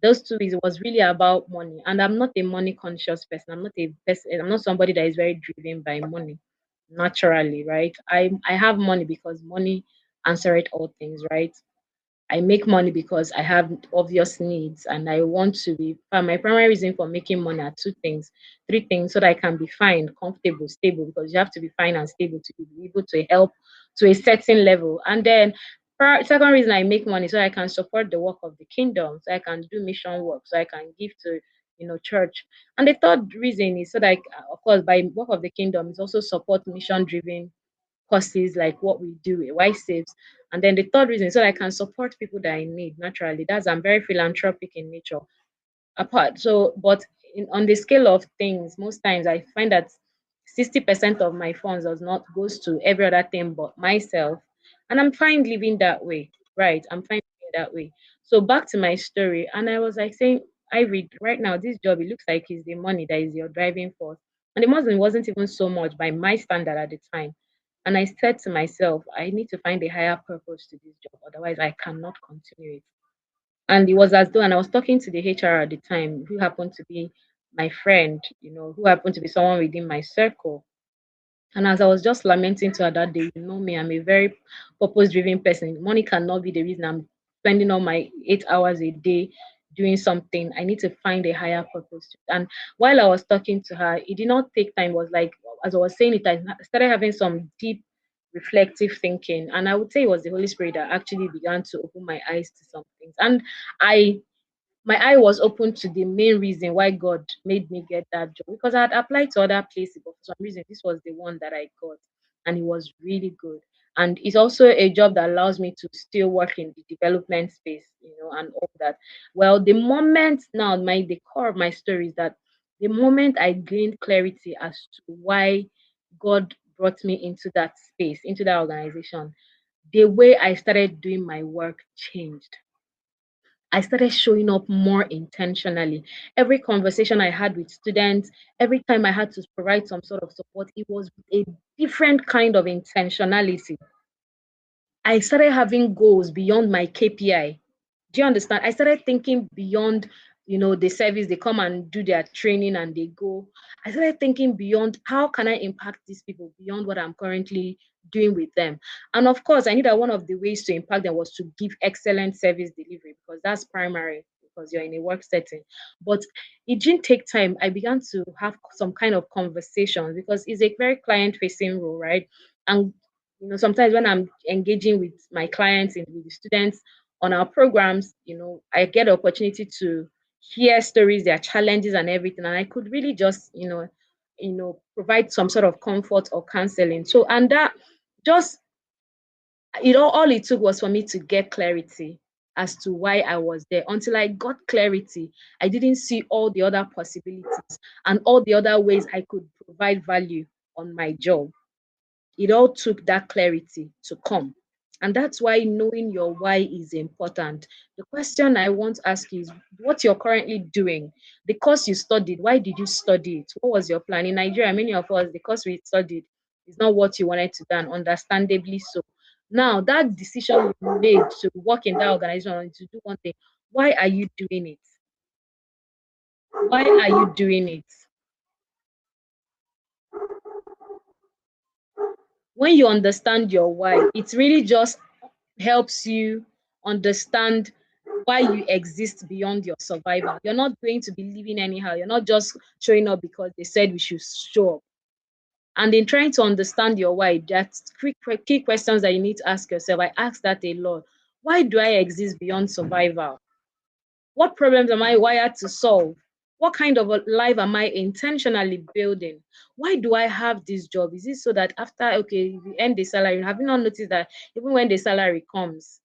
those 2 weeks, it was really about money. And I'm not a money conscious person. I'm not somebody that is very driven by money naturally, right? I have money because money answereth all things, right? I make money because I have obvious needs and I want to be. My primary reason for making money are two things, three things, so that I can be fine, comfortable, stable, because you have to be fine and stable to be able to help to a certain level. And then, second reason I make money, so I can support the work of the kingdom, so I can do mission work, so I can give to, church. And the third reason is so that, of course, by work of the kingdom, is also support mission driven causes like what we do at Wise Saves. And then the third reason is so I can support people that I need naturally. That's I'm very philanthropic in nature. Apart so, but on the scale of things, most times I find that 60% of my funds does not goes to every other thing but myself. And I'm fine living that way. Right. I'm fine living that way. So back to my story. And I was like saying, I read right now, this job, it looks like it's the money that is your driving force. And the money wasn't even so much by my standard at the time. And I said to myself, I need to find a higher purpose to this job. Otherwise, I cannot continue it. And it was as though, and I was talking to the HR at the time, who happened to be my friend, who happened to be someone within my circle. And as I was just lamenting to her that day, me, I'm a very purpose driven person. Money cannot be the reason I'm spending all my 8 hours a day doing something. I need to find a higher purpose. And while I was talking to her, it did not take time. It was like, as I was saying it, I started having some deep reflective thinking. And I would say it was the Holy Spirit that actually began to open my eyes to some things. And I my eye was open to the main reason why God made me get that job, because I had applied to other places, but for some reason this was the one that I got, and it was really good. And it's also a job that allows me to still work in the development space, and all that. Well, the moment now, the core of my story is that the moment I gained clarity as to why God brought me into that space, into that organization, the way I started doing my work changed. I started showing up more intentionally. Every conversation I had with students, every time I had to provide some sort of support, it was with a different kind of intentionality. I started having goals beyond my KPI. Do you understand? I started thinking beyond, the service. They come and do their training and they go. I started thinking beyond, how can I impact these people beyond what I'm currently doing with them. And of course, I knew that one of the ways to impact them was to give excellent service delivery, because that's primary, because you're in a work setting. But it didn't take time. I began to have some kind of conversations, because it's a very client facing role, right? And sometimes when I'm engaging with my clients and with the students on our programs, I get the opportunity to hear stories, their challenges and everything. And I could really just, provide some sort of comfort or counseling. So, and that just, all it took was for me to get clarity as to why I was there. Until I got clarity, I didn't see all the other possibilities and all the other ways I could provide value on my job. It all took that clarity to come. And that's why knowing your why is important. The question I want to ask you is what you're currently doing. The course you studied, why did you study it? What was your plan? In Nigeria, many of us, the course we studied is not what you wanted to do, and understandably so. Now, that decision you made to work in that organization or to do one thing, why are you doing it? Why are you doing it? When you understand your why, it really just helps you understand why you exist beyond your survival. You're not going to be living anyhow. You're not just showing up because they said we should show up. And in trying to understand your why, that's key questions that you need to ask yourself. I ask that a lot. Why do I exist beyond survival? What problems am I wired to solve? What kind of a life am I intentionally building? Why do I have this job? Is it so that after, okay, you earn the salary, have you not noticed that even when the salary comes,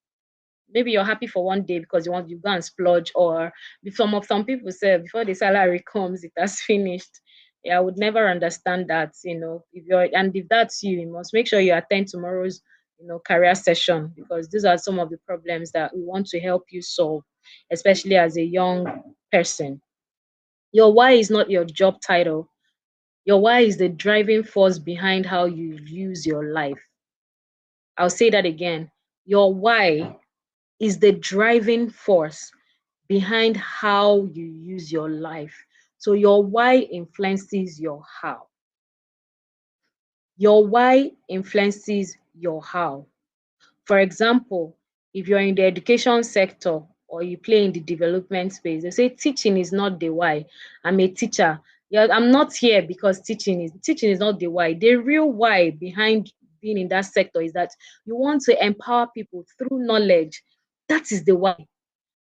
maybe you're happy for one day because you go and splurge, or some people say before the salary comes, it has finished. Yeah, I would never understand that, if that's you, you must make sure you attend tomorrow's, career session, because these are some of the problems that we want to help you solve, especially as a young person. Your why is not your job title. Your why is the driving force behind how you use your life. I'll say that again. Your why is the driving force behind how you use your life. So your why influences your how. Your why influences your how. For example, if you're in the education sector or you play in the development space, they say teaching is not the why. I'm a teacher. Yeah, I'm not here because teaching is not the why. The real why behind being in that sector is that you want to empower people through knowledge. That is the why.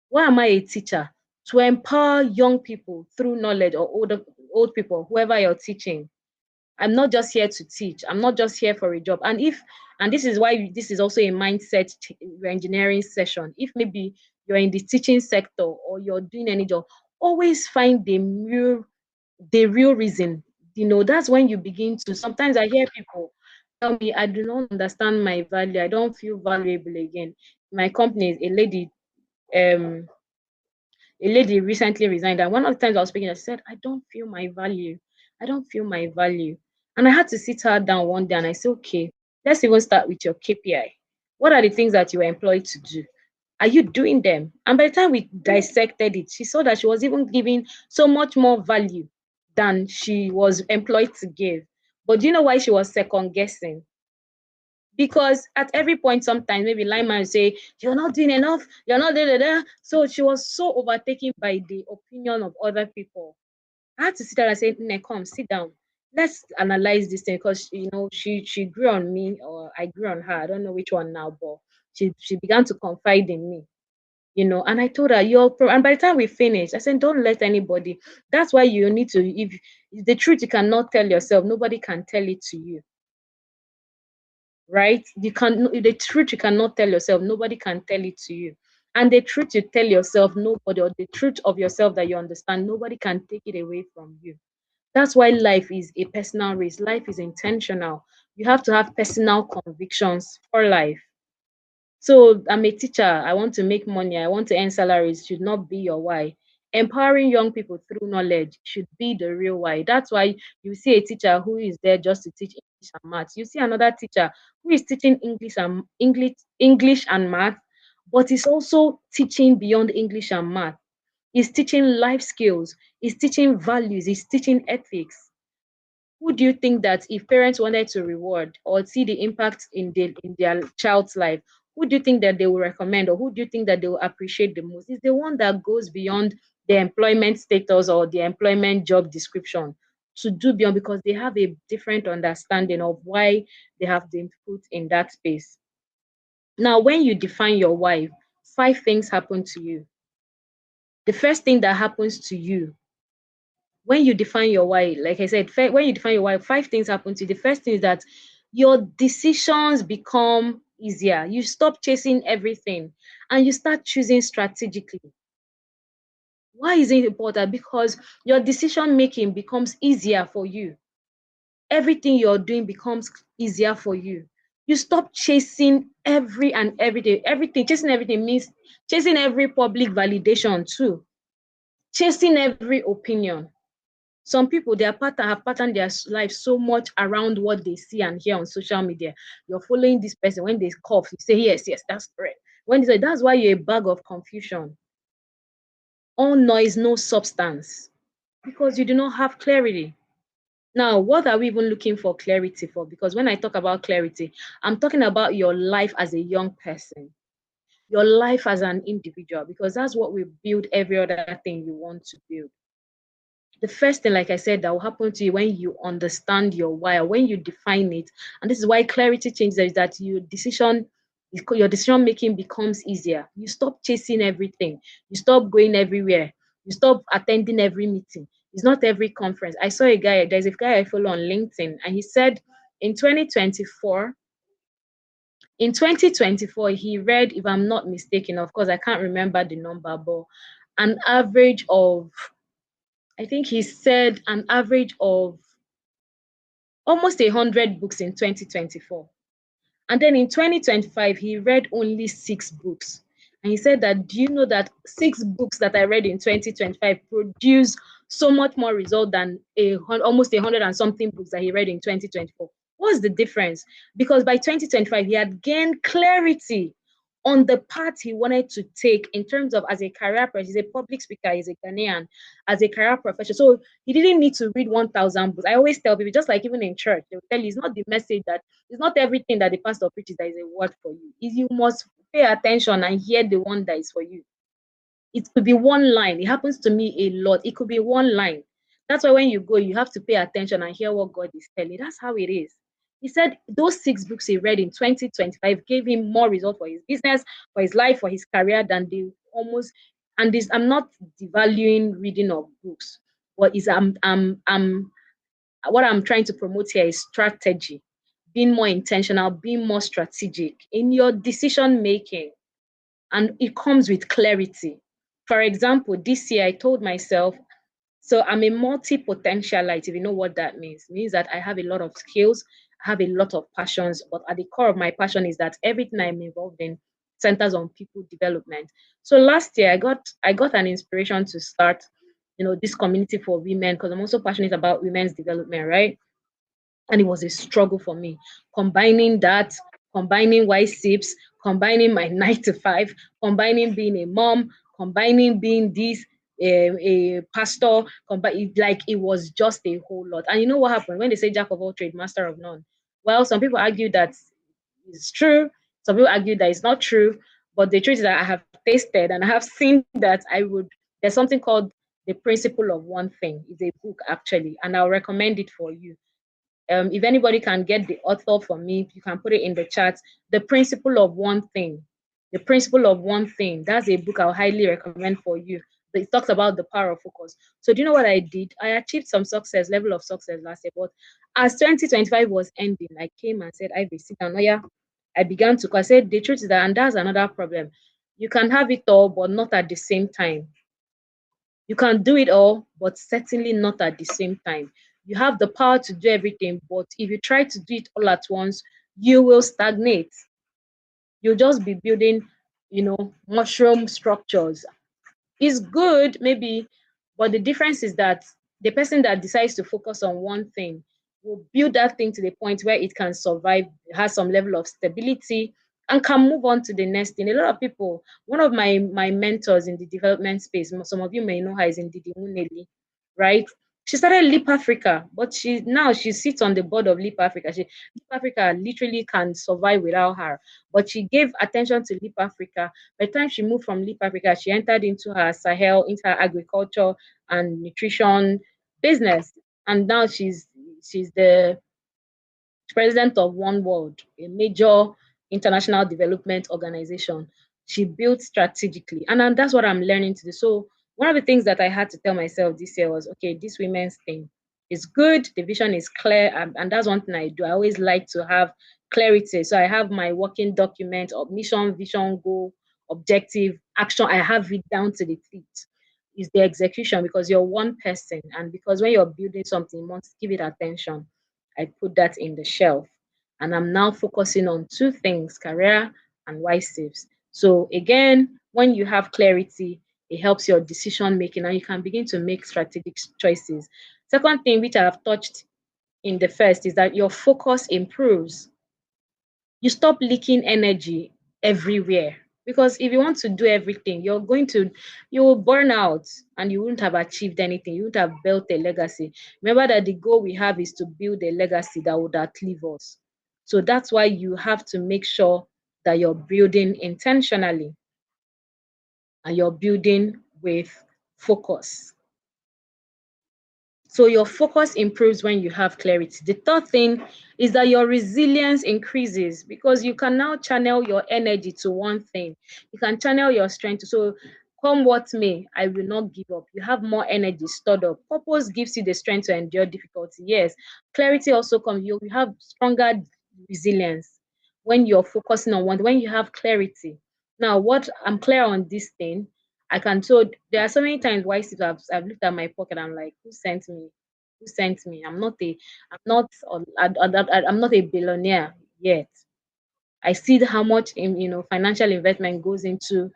Why am I a teacher? To empower young people through knowledge, or old people, whoever you're teaching. I'm not just here to teach. I'm not just here for a job. And this is why this is also a mindset engineering session. If maybe you're in the teaching sector or you're doing any job, always find the real reason. That's when you begin to. Sometimes I hear people tell me, I do not understand my value. I don't feel valuable again. My company, um, a lady recently resigned, and one of the times I was speaking, I said, I don't feel my value. I don't feel my value. And I had to sit her down one day and I said, okay, let's even start with your KPI. What are the things that you were employed to do? Are you doing them? And by the time we dissected it, she saw that she was even giving so much more value than she was employed to give. But do you know why she was second guessing? Because at every point, sometimes maybe lineman will say, you're not doing enough, you're not da. So she was so overtaken by the opinion of other people. I had to sit down and say, "Ne, come, sit down. Let's analyze this thing," because she grew on me, or I grew on her. I don't know which one now, but she began to confide in me. And I told her, and by the time we finished, I said, don't let anybody. That's why you need to, if the truth you cannot tell yourself, nobody can tell it to you, right? The truth you cannot tell yourself, nobody can tell it to you. And the truth you tell yourself, nobody, or the truth of yourself that you understand, nobody can take it away from you. That's why life is a personal race. Life is intentional. You have to have personal convictions for life. So I'm a teacher. I want to make money. I want to earn salaries should not be your why. Empowering young people through knowledge should be the real why. That's why you see a teacher who is there just to teach English and maths. You see another teacher who is teaching English and math, but is also teaching beyond English and math. Is teaching life skills. Is teaching values. Is teaching ethics. Who do you think that if parents wanted to reward or see the impact in their child's life, who do you think that they will recommend, or who do you think that they will appreciate the most? Is the one that goes beyond the employment status or the employment job description to do beyond, because they have a different understanding of why they have been put in that space. Now, when you define your why, 5 things happen to you. The first thing that happens to you when you define your why, like I said, when you define your why, 5 things happen to you. The first thing is that your decisions become easier. You stop chasing everything and you start choosing strategically. Why is it important? Because your decision making becomes easier for you. Everything you're doing becomes easier for you. You stop chasing everything. Chasing everything means chasing every public validation too, chasing every opinion. Some people, have patterned their life so much around what they see and hear on social media. You're following this person. When they cough, you say, yes, yes, that's correct. When they say, that's why you're a bag of confusion. All noise, no substance, because you do not have clarity. Now, what are we even looking for clarity for? Because when I talk about clarity, I'm talking about your life as a young person. your life as an individual, because that's what will build every other thing you want to build. The first thing, like I said, that will happen to you when you understand your why, when you define it, and this is why clarity changes, is that your decision making becomes easier. You stop chasing everything, you stop going everywhere, you stop attending every meeting. It's not every conference. I saw a guy, there's a guy I follow on LinkedIn, and he said in 2024, he read, if I'm not mistaken, of course I can't remember the number, but an average of, I think he said an average of almost 100 books in 2024. And then in 2025, he read only 6 books. And he said that, do you know that 6 books that I read in 2025 produce so much more result than almost 100 and something books that he read in 2024? What's the difference? Because by 2025, he had gained clarity on the path he wanted to take in terms of as a career person. He's a public speaker, he's a Ghanaian, as a career professional. So he didn't need to read 1,000 books. I always tell people, just like even in church, they will tell you it's not the message that, it's not everything that the pastor preaches that is a word for you. Is you must pay attention and hear the one that is for you. It could be one line. It happens to me a lot. It could be one line. That's why when you go, you have to pay attention and hear what God is telling. That's how it is. He said those 6 books he read in 2025 gave him more result for his business, for his life, for his career than they almost. And this, I'm not devaluing reading of books, but is I'm what I'm trying to promote here is strategy, being more intentional, being more strategic in your decision making. And it comes with clarity. For example, this year I told myself, so I'm a multi-potentialite, if you know what that means. It means that I have a lot of skills, I have a lot of passions, but at the core of my passion is that everything I'm involved in centers on people development. So last year I got an inspiration to start, this community for women, because I'm also passionate about women's development, right? And it was a struggle for me, combining that, combining white sips, combining my 9 to 5, combining being a mom, combining being this, a pastor, like it was just a whole lot. And you know what happened when they say jack of all trade, master of none? Well, some people argue that it's true, some people argue that it's not true, but the truth is that I have tasted and I have seen that there's something called The Principle of One Thing. It's a book actually, and I'll recommend it for you. If anybody can get the author for me, you can put it in the chat. The Principle of One Thing. The Principle of One Thing. That's a book I'll highly recommend for you. It talks about the power of focus. So do you know what I did? I achieved some level of success last year. But as 2025 was ending, I came and said, I sit down. Oh yeah. I began to, because I said the truth is that, and that's another problem. You can have it all, but not at the same time. You can do it all, but certainly not at the same time. You have the power to do everything, but if you try to do it all at once, you will stagnate. You'll just be building, mushroom structures. It's good, maybe, but the difference is that the person that decides to focus on one thing will build that thing to the point where it can survive, has some level of stability, and can move on to the next thing. A lot of people, one of my mentors in the development space, some of you may know her, is Ndidi Muneli, right? She started Leap Africa, but she sits on the board of Leap Africa. Leap Africa literally can survive without her, but she gave attention to Leap Africa. By the time she moved from Leap Africa, she entered into her Sahel, into her agriculture and nutrition business, and now she's the president of One World, a major international development organization. She built strategically, and that's what I'm learning to do. So one of the things that I had to tell myself this year was, okay, this women's thing is good, the vision is clear, and that's one thing I do. I always like to have clarity. So I have my working document of mission, vision, goal, objective, action. I have it down to the feet. Is the execution, because you're one person, and because when you're building something, you must give it attention. I put that in the shelf, and I'm now focusing on 2 things: career and white saves. So again, when you have clarity, it helps your decision making and you can begin to make strategic choices. Second thing, which I have touched in the first, is that your focus improves. You stop leaking energy everywhere, because if you want to do everything, you will burn out and you wouldn't have achieved anything. You wouldn't have built a legacy. Remember that the goal we have is to build a legacy that would outlive us. So that's why you have to make sure that you're building intentionally and you're building with focus. So your focus improves when you have clarity. The third thing is that your resilience increases because you can now channel your energy to one thing. You can channel your strength. So come what may, I will not give up. You have more energy stored up. Purpose gives you the strength to endure difficulty. Yes. Clarity also comes. You have stronger resilience when you're focusing on one, when you have clarity. Now, what I'm clear on this thing, I can. So there are so many times why I've looked at my pocket. I'm like, who sent me? Who sent me? I'm not a billionaire yet. I see how much financial investment goes into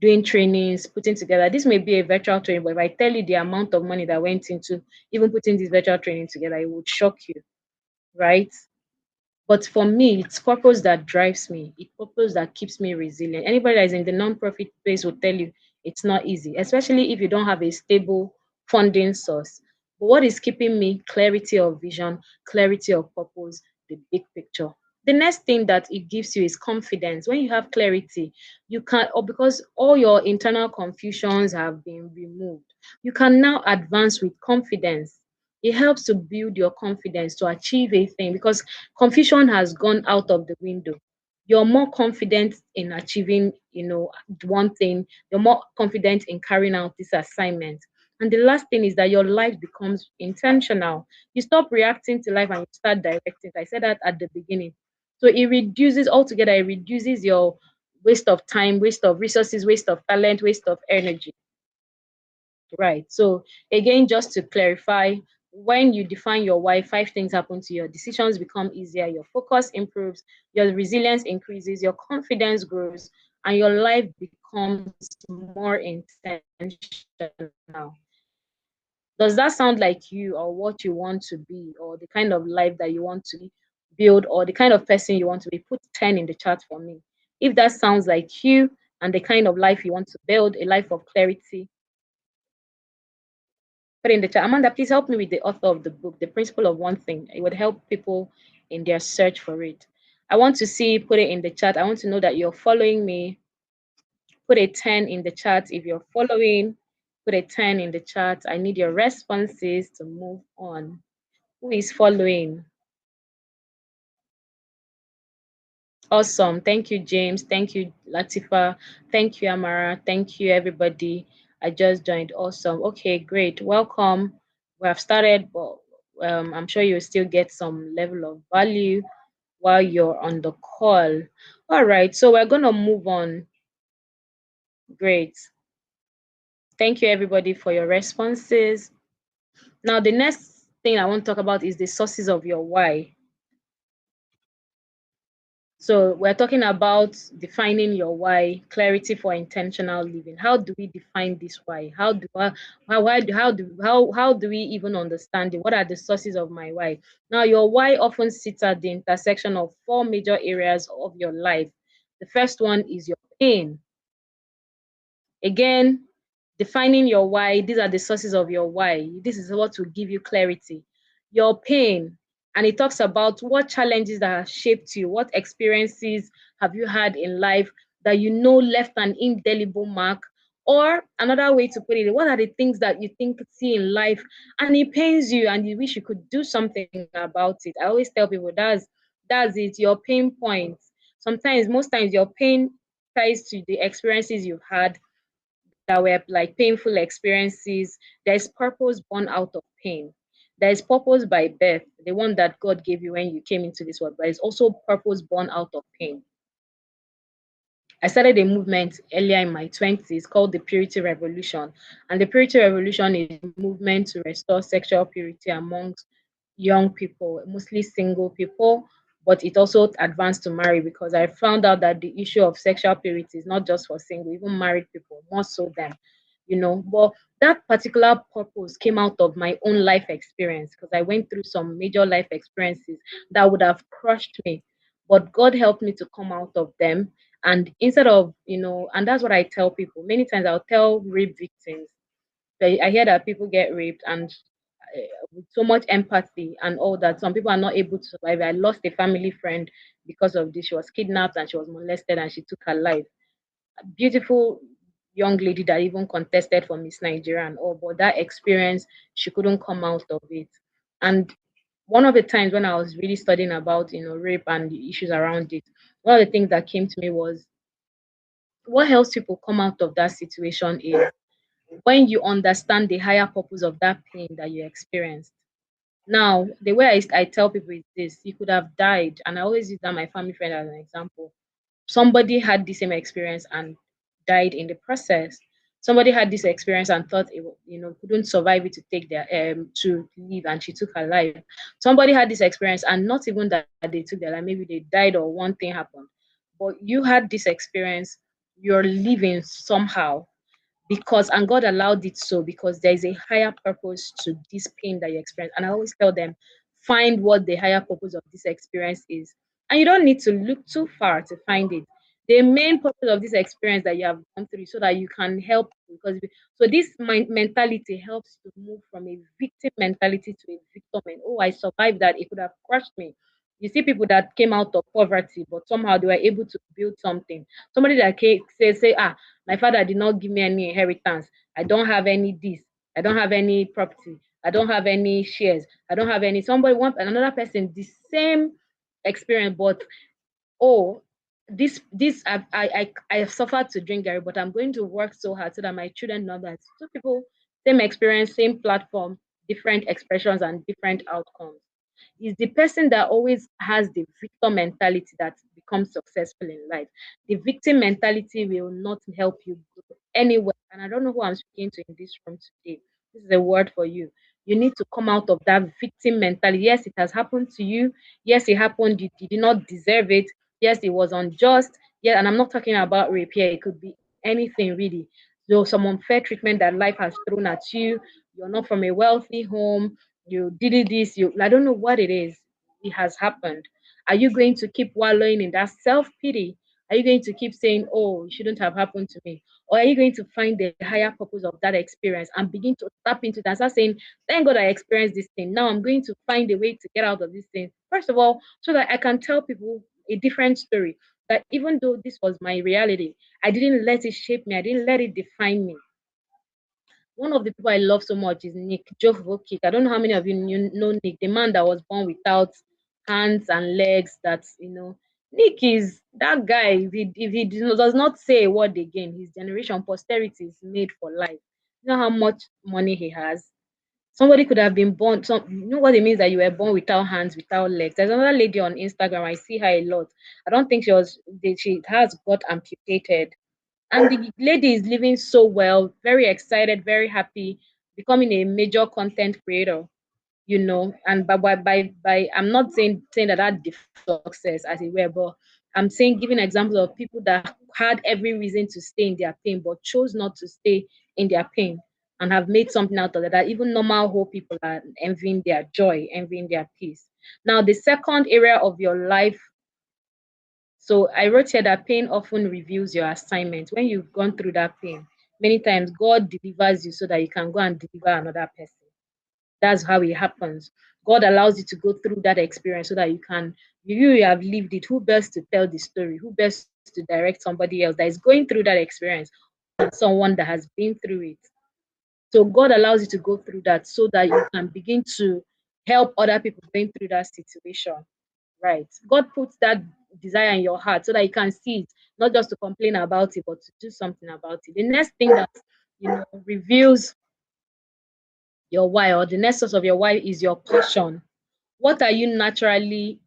doing trainings, putting together. This may be a virtual training, but if I tell you the amount of money that went into even putting this virtual training together, it would shock you, right? But for me, it's purpose that drives me. It's purpose that keeps me resilient. Anybody that is in the non-profit space will tell you it's not easy, especially if you don't have a stable funding source. But what is keeping me? Clarity of vision, clarity of purpose, the big picture. The next thing that it gives you is confidence. When you have clarity, you can, or because all your internal confusions have been removed, you can now advance with confidence. It helps to build your confidence to achieve a thing because confusion has gone out of the window. You're more confident in achieving, one thing. You're more confident in carrying out this assignment. And the last thing is that your life becomes intentional. You stop reacting to life and you start directing. I said that at the beginning. So it reduces your waste of time, waste of resources, waste of talent, waste of energy. Right. So again, just to clarify, when you define your why, five things happen to you. Your decisions become easier, your focus improves, your resilience increases, your confidence grows, and your life becomes more intentional. Does that sound like you or what you want to be, or the kind of life that you want to build, or the kind of person you want to be? Put 10 in the chat for me. If that sounds like you and the kind of life you want to build, a life of clarity, put in the chat. Amanda, please help me with the author of the book, The Principle of One Thing. It would help people in their search for it. I want to see, put it in the chat. I want to know that you're following me. Put a 10 in the chat if you're following. Put a 10 in the chat. I need your responses to move on. Who is following? Awesome. Thank you, James. Thank you, Latifa. Thank you, Amara. Thank you, everybody. I just joined. Awesome. Okay, great. Welcome. We have started, but I'm sure you'll still get some level of value while you're on the call. All right. So we're going to move on. Great. Thank you, everybody, for your responses. Now, the next thing I want to talk about is the sources of your why. So we're talking about defining your why, clarity for intentional living. How do we define this why? How do we even understand it? What are the sources of my why? Now, your why often sits at the intersection of four major areas of your life. The first one is your pain. Again, defining your why, these are the sources of your why. This is what will give you clarity. Your pain, and it talks about what challenges that have shaped you, what experiences have you had in life that you know left an indelible mark. Or another way to put it, what are the things that you think see in life and it pains you and you wish you could do something about it? I always tell people that's it, your pain points. Sometimes, most times, your pain ties to the experiences you've had that were like painful experiences. There's purpose born out of pain. There is purpose by birth, the one that God gave you when you came into this world, but it's also purpose born out of pain. I started a movement earlier in my 20s called the Purity Revolution. And the Purity Revolution is a movement to restore sexual purity amongst young people, mostly single people, but it also advanced to marry because I found out that the issue of sexual purity is not just for single, even married people, more so than, But that particular purpose came out of my own life experience because I went through some major life experiences that would have crushed me. But God helped me to come out of them. And instead of, and that's what I tell people. Many times I'll tell rape victims. I hear that people get raped, and with so much empathy and all that. Some people are not able to survive. I lost a family friend because of this. She was kidnapped and she was molested and she took her life. A beautiful young lady that even contested for Miss Nigeria and all, but that experience, she couldn't come out of it. And one of the times when I was really studying about, rape and the issues around it, one of the things that came to me was what helps people come out of that situation is when you understand the higher purpose of that pain that you experienced. Now, the way I tell people is this: you could have died, and I always use that my family friend as an example. Somebody had the same experience and died in the process. Somebody had this experience and thought it, couldn't survive it to take their to live, and she took her life. Somebody had this experience and not even that they took their life, maybe they died or one thing happened. But you had this experience, you're living somehow because and God allowed it so because there is a higher purpose to this pain that you experience. And I always tell them, find what the higher purpose of this experience is. And you don't need to look too far to find it. The main purpose of this experience that you have gone through so that you can help because so this mentality helps to move from a victim mentality to a victim and oh I survived that, it could have crushed me. You see people that came out of poverty but somehow they were able to build something. Somebody that came say my father did not give me any inheritance. I don't have any this. I don't have any property. I don't have any shares. I don't have any. Somebody want another person the same experience, but oh, I have suffered to drink Gary, but I'm going to work so hard so that my children know that two people, same experience, same platform, different expressions and different outcomes. Is the person that always has the victim mentality that becomes successful in life. The victim mentality will not help you go anywhere. And I don't know who I'm speaking to in this room today. This is a word for you. You need to come out of that victim mentality. Yes, it has happened to you. Yes, it happened. You did not deserve it. Yes, it was unjust. Yeah, and I'm not talking about rape here. It could be anything really. So some unfair treatment that life has thrown at you. You're not from a wealthy home. You did this. I don't know what it is. It has happened. Are you going to keep wallowing in that self pity? Are you going to keep saying, "Oh, it shouldn't have happened to me," or are you going to find the higher purpose of that experience and begin to tap into that? Start saying, "Thank God I experienced this thing. Now I'm going to find a way to get out of this thing." First of all, so that I can tell people a different story. That even though this was my reality, I didn't let it shape me. I didn't let it define me. One of the people I love so much is Nick Jovovich. I don't know how many of you know Nick, the man that was born without hands and legs. Nick is that guy. If he does not say a word again, his generation posterity is made for life. You know how much money he has. Somebody could have been born. You know what it means that you were born without hands, without legs. There's another lady on Instagram. I see her a lot. I don't think she has got amputated, and the lady is living so well, very excited, very happy, becoming a major content creator. And by I'm not saying that defines success as it were, but I'm saying giving examples of people that had every reason to stay in their pain but chose not to stay in their pain and have made something out of it, that even normal whole people are envying their joy, envying their peace. Now the second area of your life, so I wrote here that pain often reveals your assignment. When you've gone through that pain, many times God delivers you so that you can go and deliver another person. That's how it happens. God allows you to go through that experience so that you have lived it. Who best to tell the story? Who best to direct somebody else that is going through that experience? Someone that has been through it. So God allows you to go through that so that you can begin to help other people going through that situation. Right. God puts that desire in your heart so that you can see it, not just to complain about it, but to do something about it. The next thing that reveals your why, or the next source of your why, is your passion. What are you naturally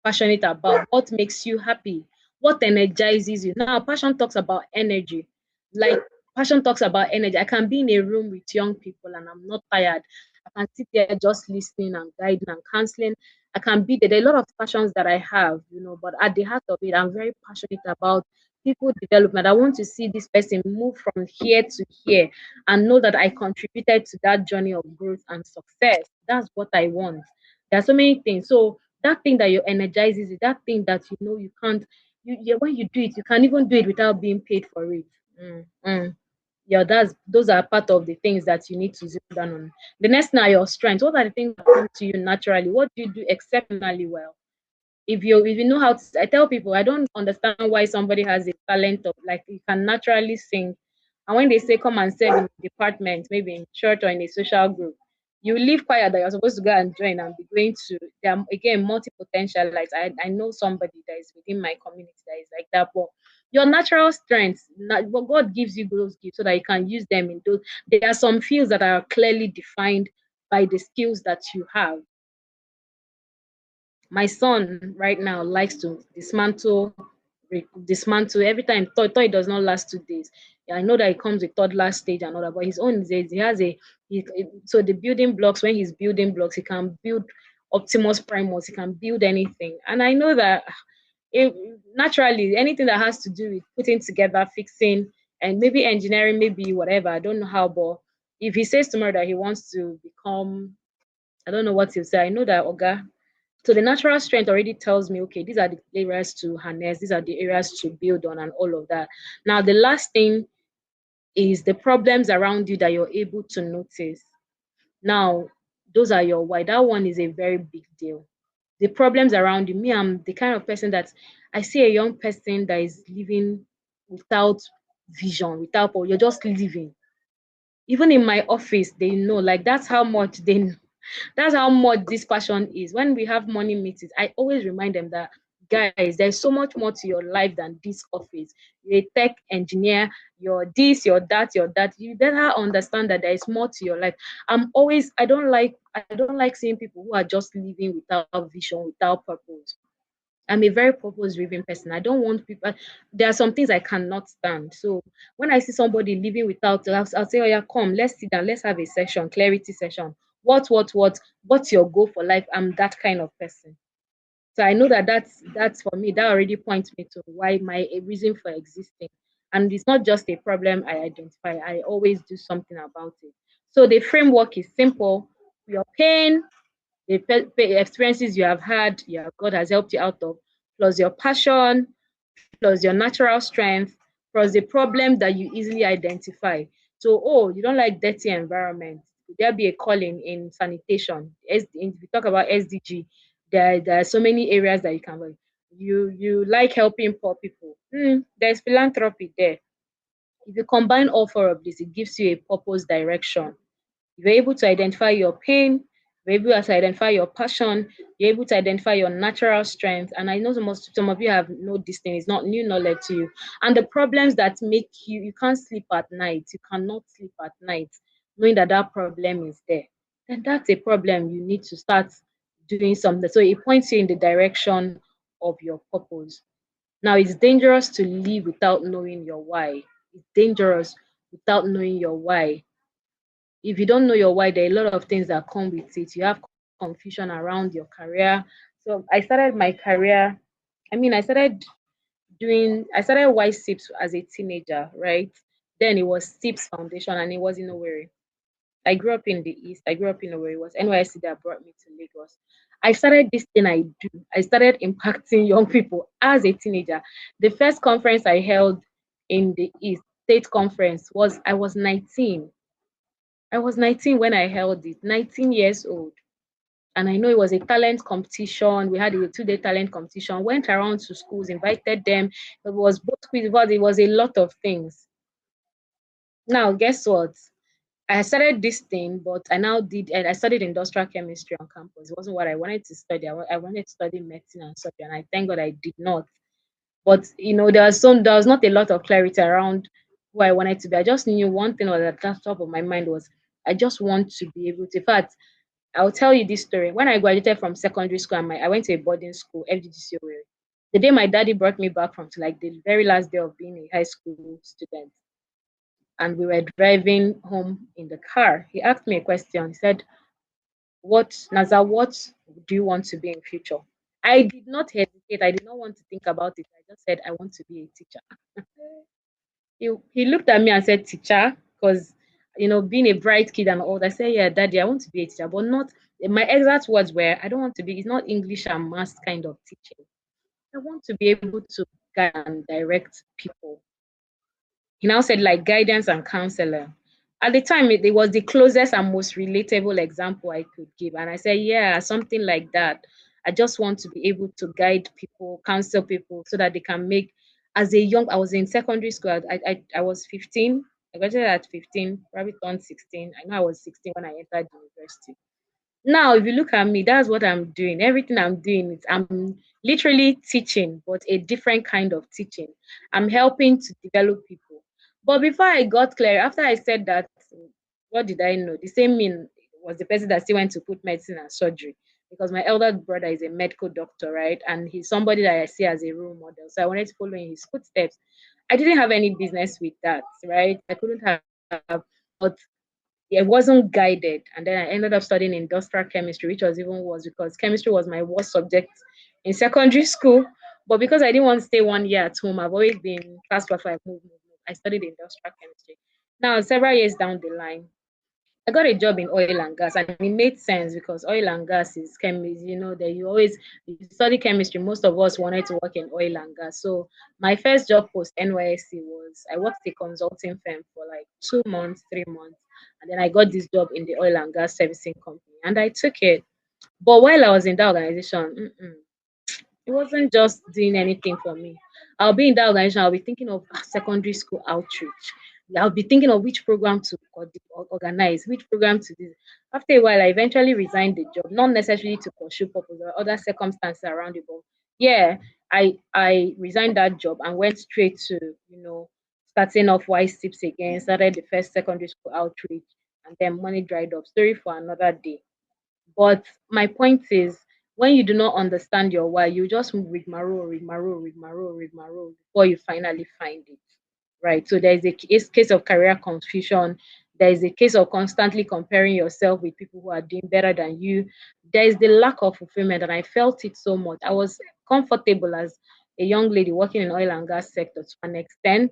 passionate about? What makes you happy? What energizes you? Now, passion talks about energy. Like, passion talks about energy. I can be in a room with young people and I'm not tired. I can sit there just listening and guiding and counseling. I can be there. There are a lot of passions that I have, but at the heart of it, I'm very passionate about people development. I want to see this person move from here to here and know that I contributed to that journey of growth and success. That's what I want. There are so many things. So that thing that you energizes you, that thing that you can't, when you do it, you can even do it without being paid for it. Mm, mm. Yeah, those are part of the things that you need to zero down on. The next now, your strengths. What are the things that come to you naturally? What do you do exceptionally well? If you know how to, I tell people I don't understand why somebody has a talent of like you can naturally sing, and when they say come and serve in a department, maybe in church or in a social group, you leave choir that you're supposed to go and join and be going to. There are again multi potentialites. I know somebody that is within my community that is like that, but your natural strengths, what God gives you those gifts so that you can use them in those. There are some fields that are clearly defined by the skills that you have. My son right now likes to dismantle every time. Toy does not last 2 days. Yeah, I know that it comes with toddler stage and all that, but his own is he has so the building blocks, when he's building blocks, he can build Optimus Primus, he can build anything. And I know that it, naturally anything that has to do with putting together, fixing, and maybe engineering, maybe whatever, I don't know how, but if he says tomorrow that he wants to become, I don't know what he'll say. I know that Oga, so the natural strength already tells me, okay, these are the areas to harness, these are the areas to build on, and all of that. Now, the last thing is the problems around you that you're able to notice. Now, those are your why. That one is a very big deal. The problems around you. Me, I'm the kind of person that I see a young person that is living without vision, without, or you're just living. Even in my office, they know, like that's how much they that's how much this passion is. When we have morning meetings, I always remind them that, guys, there's so much more to your life than this office. You're a tech engineer, you're this, you're that, you're that. You better understand that there is more to your life. I don't like seeing people who are just living without vision, without purpose. I'm a very purpose driven person. I don't want people. There are some things I cannot stand. So when I see somebody living without, I'll say, oh yeah, come, let's sit down, let's have a session, clarity session. What's your goal for life? I'm that kind of person. So I know that that's for me. That already points me to why my a reason for existing. And it's not just a problem I identify. I always do something about it. So the framework is simple. Your pain, the experiences you have had, God has helped you out of, plus your passion, plus your natural strength, plus the problem that you easily identify. So, oh, you don't like dirty environment. Could there be a calling in sanitation? If we talk about SDG, there are so many areas that you can work. You like helping poor people. There's philanthropy there. If you combine all four of this, it gives you a purpose direction. You're able to identify your pain, you're able to identify your passion, you're able to identify your natural strength. And I know some of you have know this thing, it's not new knowledge to you. And the problems that make you can't sleep at night, you cannot sleep at night, knowing that that problem is there. Then that's a problem you need to start doing something. So it points you in the direction of your purpose. Now, it's dangerous to live without knowing your why. It's dangerous without knowing your why. If you don't know your why, there are a lot of things that come with it. You have confusion around your career. So I started my career. I started Y SIPS as a teenager, right? Then it was SIPS Foundation and it was in Owerri. I grew up in the East. I grew up in Owerri. It was NYSC that brought me to Lagos. I started this thing I do. I started impacting young people as a teenager. The first conference I held in the East, state conference, I was 19. I was 19 when I held it, 19 years old. And I know it was a talent competition. We had a 2-day talent competition, went around to schools, invited them. It was both quiz, but it was a lot of things. Now, guess what? I started this thing, but I studied industrial chemistry on campus. It wasn't what I wanted to study. I wanted to study medicine and surgery, and I thank God I did not. But there was not a lot of clarity around who I wanted to be. I just knew one thing was at the top of my mind was I just want to be able to. In fact, I'll tell you this story. When I graduated from secondary school, I went to a boarding school, FGGC Owerri. The day my daddy brought me back from to like the very last day of being a high school student, and we were driving home in the car, he asked me a question. He said, what do you want to be in future? I did not hesitate. I did not want to think about it. I just said, I want to be a teacher. He looked at me and said, teacher, because being a bright kid and all that. I said, yeah, daddy, I want to be a teacher, but not my exact words were, I don't want to be, it's not English and math kind of teaching. I want to be able to guide and direct people. He now said like guidance and counselor. At the time, it was the closest and most relatable example I could give. And I said, yeah, something like that. I just want to be able to guide people, counsel people so that they can make, as a young, I was in secondary school. I was 15. I graduated at 15, probably turned 16. I know I was 16 when I entered university. Now, if you look at me, that's what I'm doing. Everything I'm doing is I'm literally teaching, but a different kind of teaching. I'm helping to develop people. But before I got clear, after I said that, what did I know? The same mean was the person that still went to put medicine and surgery because my elder brother is a medical doctor, right? And he's somebody that I see as a role model. So I wanted to follow in his footsteps. I didn't have any business with that, right? I couldn't have, but it wasn't guided. And then I ended up studying industrial chemistry, which was even worse because chemistry was my worst subject in secondary school. But because I didn't want to stay 1 year at home, I've always been class before I move. I studied industrial chemistry. Now, several years down the line, I got a job in oil and gas, and it made sense because oil and gas is chemistry. You know that you study chemistry. Most of us wanted to work in oil and gas. So my first job post NYSC was I worked at a consulting firm for like 2 months, 3 months, and then I got this job in the oil and gas servicing company, and I took it. But while I was in that organization, it wasn't just doing anything for me. I'll be in that organization, I'll be thinking of secondary school outreach. I'll be thinking of which program to organize, which program to do. After a while, I eventually resigned the job, not necessarily to pursue purpose or other circumstances around it, but yeah, I resigned that job and went straight to, starting off White Tips again, started the first secondary school outreach, and then money dried up. Story for another day. But my point is, when you do not understand your why, you just rigmarole, rigmarole, rigmarole, rigmarole before you finally find it. Right. So there is a case of career confusion. There is a case of constantly comparing yourself with people who are doing better than you. There is the lack of fulfillment, and I felt it so much. I was comfortable as a young lady working in oil and gas sector to an extent,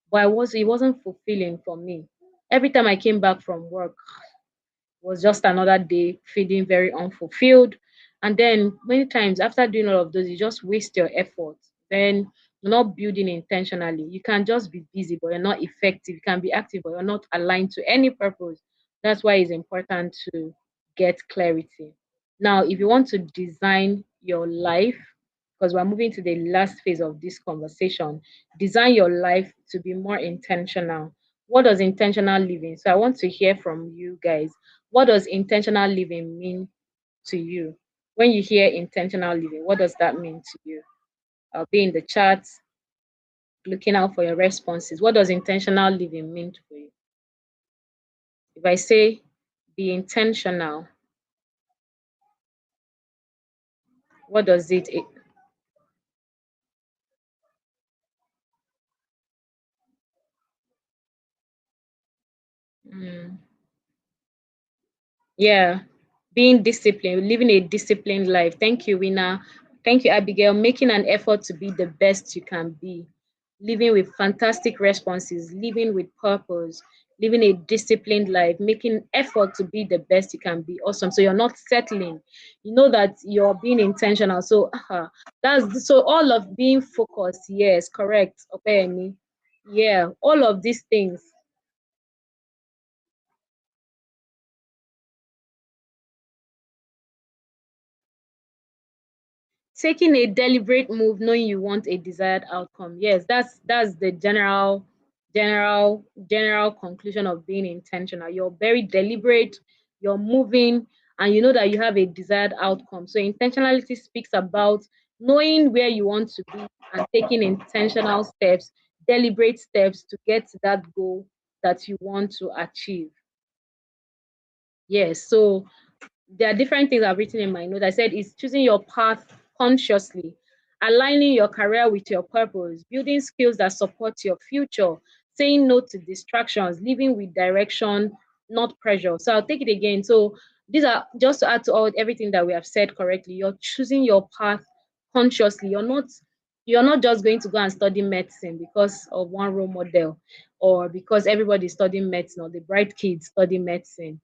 but it wasn't fulfilling for me. Every time I came back from work, was just another day feeling very unfulfilled. And then many times after doing all of those, you just waste your effort. Then you're not building intentionally. You can just be busy, but you're not effective. You can be active, but you're not aligned to any purpose. That's why it's important to get clarity. Now, if you want to design your life, because we're moving to the last phase of this conversation, design your life to be more intentional. What does intentional living? So I want to hear from you guys. What does intentional living mean to you? When you hear intentional living, what does that mean to you? I'll be in the chat looking out for your responses. What does intentional living mean for you? If I say be intentional, what does it? Mm, yeah, being disciplined, living a disciplined life. Thank you, Wina. Thank you, Abigail. Making an effort to be the best you can be, living with fantastic responses, living with purpose, living a disciplined life, making effort to be the best you can be. Awesome. So you're not settling. You know that you're being intentional. So that's so all of being focused. Yes, correct. Okay, yeah, all of these things. Taking a deliberate move knowing you want a desired outcome. Yes, that's the general conclusion of being intentional. You're very deliberate, you're moving, and you know that you have a desired outcome. So intentionality speaks about knowing where you want to be and taking intentional steps, deliberate steps to get to that goal that you want to achieve. Yes, so there are different things I've written in my notes. I said it's choosing your path consciously, aligning your career with your purpose, building skills that support your future, saying no to distractions, living with direction, not pressure. So I'll take it again. So these are just to add to all everything that we have said correctly. You're choosing your path consciously. You're not just going to go and study medicine because of one role model or because everybody's studying medicine or the bright kids study medicine.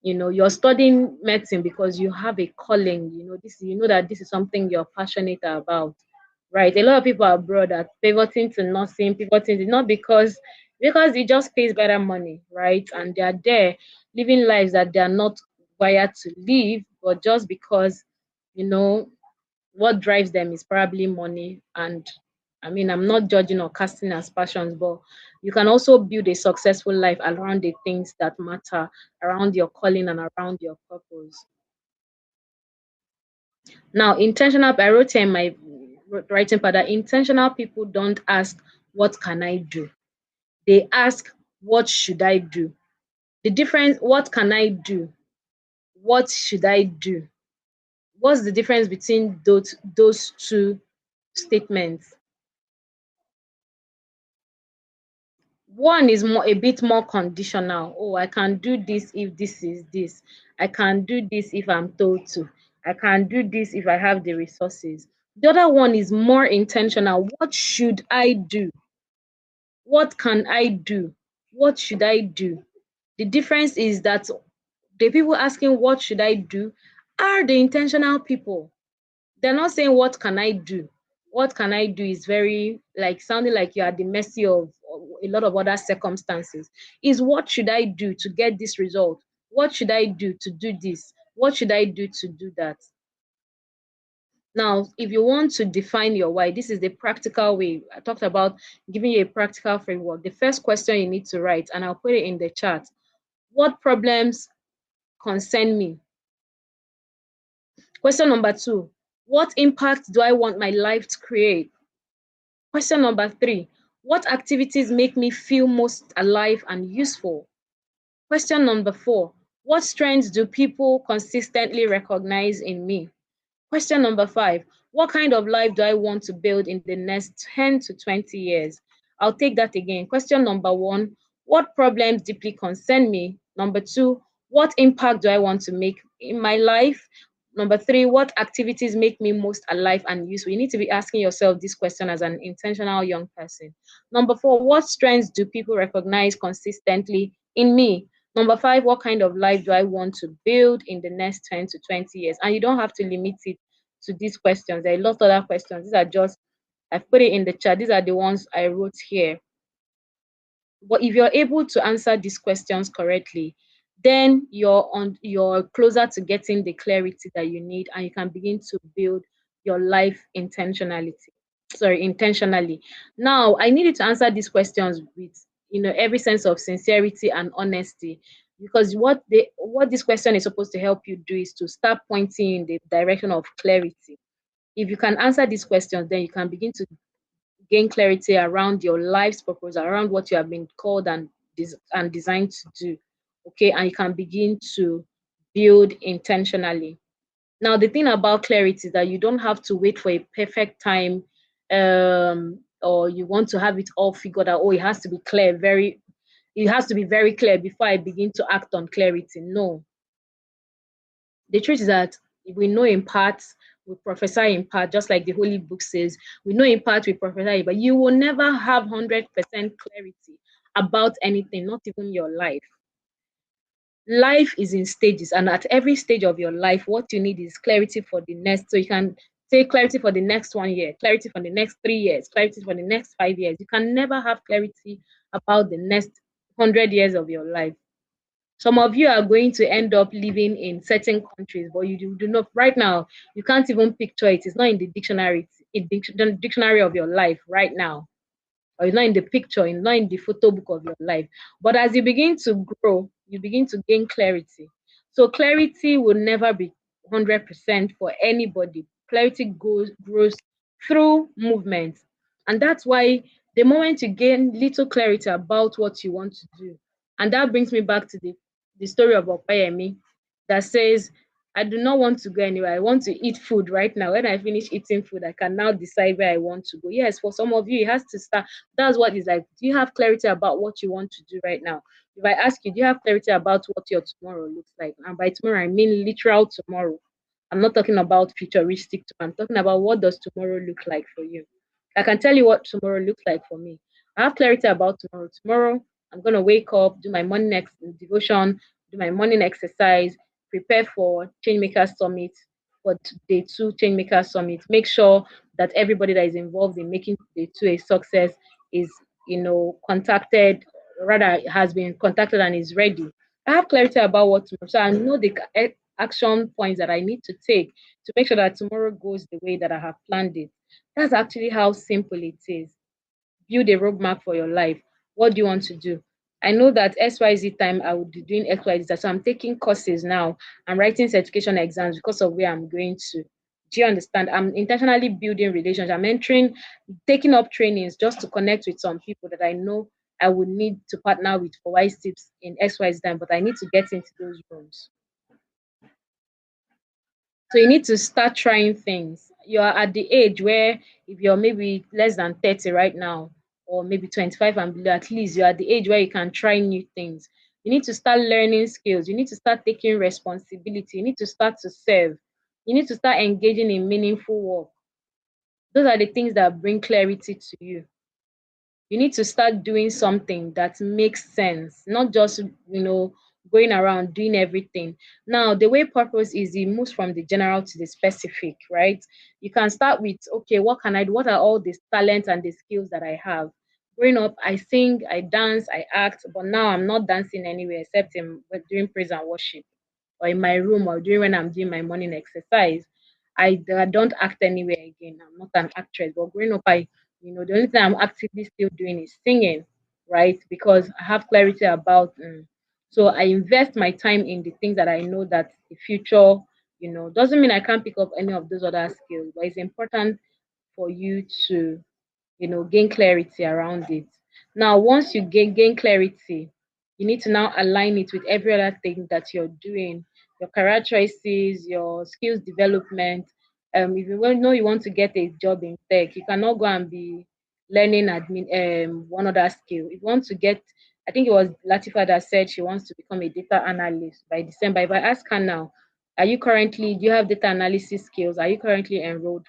You're studying medicine because you have a calling. That this is something you're passionate about, right? A lot of people abroad are pivoting to nursing, pivoting not because because it just pays better money, right? And they are there living lives that they are not wired to live, but just because, you know, what drives them is probably money. And I mean, I'm not judging or casting aspersions, but you can also build a successful life around the things that matter, around your calling and around your purpose. Now, intentional, I wrote here in my writing pad that intentional people don't ask, what can I do? They ask, what should I do? The difference, what can I do? What should I do? What's the difference between those two statements? One is more a bit more conditional. Oh, I can do this if this is this. I can do this if I'm told to. I can do this if I have the resources. The other one is more intentional. What should I do? What can I do? What should I do? The difference is that the people asking what should I do are the intentional people. They're not saying what can I do. What can I do is very like sounding like you're at the mercy of a lot of other circumstances. Is what should I do to get this result? What should I do to do this? What should I do to do that? Now, if you want to define your why, this is the practical way. I talked about giving you a practical framework. The first question you need to write, and I'll put it in the chat. What problems concern me? Question number two, what impact do I want my life to create? Question number three, what activities make me feel most alive and useful? Question number four, what strengths do people consistently recognize in me? Question number five, what kind of life do I want to build in the next 10 to 20 years? I'll take that again. Question number one, what problems deeply concern me? Number two, what impact do I want to make in my life? Number three, what activities make me most alive and useful? You need to be asking yourself this question as an intentional young person. Number four, what strengths do people recognize consistently in me? Number five, what kind of life do I want to build in the next 10 to 20 years? And you don't have to limit it to these questions. There are lots of other questions. These are just, I've put it in the chat. These are the ones I wrote here. But if you're able to answer these questions correctly, then you're closer to getting the clarity that you need, and you can begin to build your life intentionally. Now, I need you to answer these questions with every sense of sincerity and honesty, because what this question is supposed to help you do is to start pointing in the direction of clarity. If you can answer these questions, then you can begin to gain clarity around your life's purpose, around what you have been called and designed to do. Okay, and you can begin to build intentionally. Now, the thing about clarity is that you don't have to wait for a perfect time, or you want to have it all figured out. Oh, it has to be clear, it has to be very clear before I begin to act on clarity. No, the truth is that we know in parts, we prophesy in part, just like the Holy Book says. We know in part, we prophesy, but you will never have 100% clarity about anything, not even your life. Life is in stages, and at every stage of your life, what you need is clarity for the next. So you can say clarity for the next 1 year, clarity for the next 3 years, clarity for the next 5 years. You can never have clarity about the next 100 years of your life. Some of you are going to end up living in certain countries, but you do not right now. You can't even picture it. It's not in the dictionary. It's in the dictionary of your life right now, or it's not in the picture. It's not in the photo book of your life. But as you begin to grow, you begin to gain clarity. So clarity will never be 100% for anybody. Clarity grows through movement, and that's why the moment you gain little clarity about what you want to do, and that brings me back to the story of Opayemi that says, I do not want to go anywhere. I want to eat food right now. When I finish eating food, I can now decide where I want to go. Yes, for some of you, it has to start. That's what it's like. Do you have clarity about what you want to do right now? If I ask you, do you have clarity about what your tomorrow looks like? And by tomorrow, I mean literal tomorrow. I'm not talking about futuristic tomorrow. I'm talking about what does tomorrow look like for you. I can tell you what tomorrow looks like for me. I have clarity about tomorrow. Tomorrow, I'm going to wake up, do my morning devotion, do my morning exercise, prepare for Changemaker Summit, for day two Changemaker Summit. Make sure that everybody that is involved in making day two a success is contacted, rather has been contacted and is ready. I have clarity about what tomorrow, so I know the action points that I need to take to make sure that tomorrow goes the way that I have planned it. That's actually how simple it is. Build a roadmap for your life. What do you want to do? I know that XYZ time I will be doing XYZ. So I'm taking courses now. I'm writing certification exams because of where I'm going to. Do you understand? I'm intentionally building relationships. I'm entering, taking up trainings just to connect with some people that I know I would need to partner with for wise tips in XYZ time, but I need to get into those rooms. So you need to start trying things. You are at the age where if you're maybe less than 30 right now, or maybe 25 and below, at least you're at the age where you can try new things. You need to start learning skills. You need to start taking responsibility. You need to start to serve. You need to start engaging in meaningful work. Those are the things that bring clarity to you. You need to start doing something that makes sense, not just going around doing everything. Now the way purpose is, it moves from the general to the specific, right? You can start with, okay, what can I do? What are all the talents and the skills that I have? Growing up, I sing, I dance, I act, but now I'm not dancing anywhere except during praise and worship, or in my room, or during when I'm doing my morning exercise. I don't act anywhere again. I'm not an actress, but growing up, the only thing I'm actively still doing is singing, right? Because I have clarity about. So I invest my time in the things that I know that the future, doesn't mean I can't pick up any of those other skills, but it's important for you to, gain clarity around it. Now, once you gain clarity, you need to now align it with every other thing that you're doing, your career choices, your skills development. If you know you want to get a job in tech, you cannot go and be learning admin one other skill. If you want to get, I think it was Latifa that said she wants to become a data analyst by December. If I ask her now, do you have data analysis skills? Are you currently enrolled?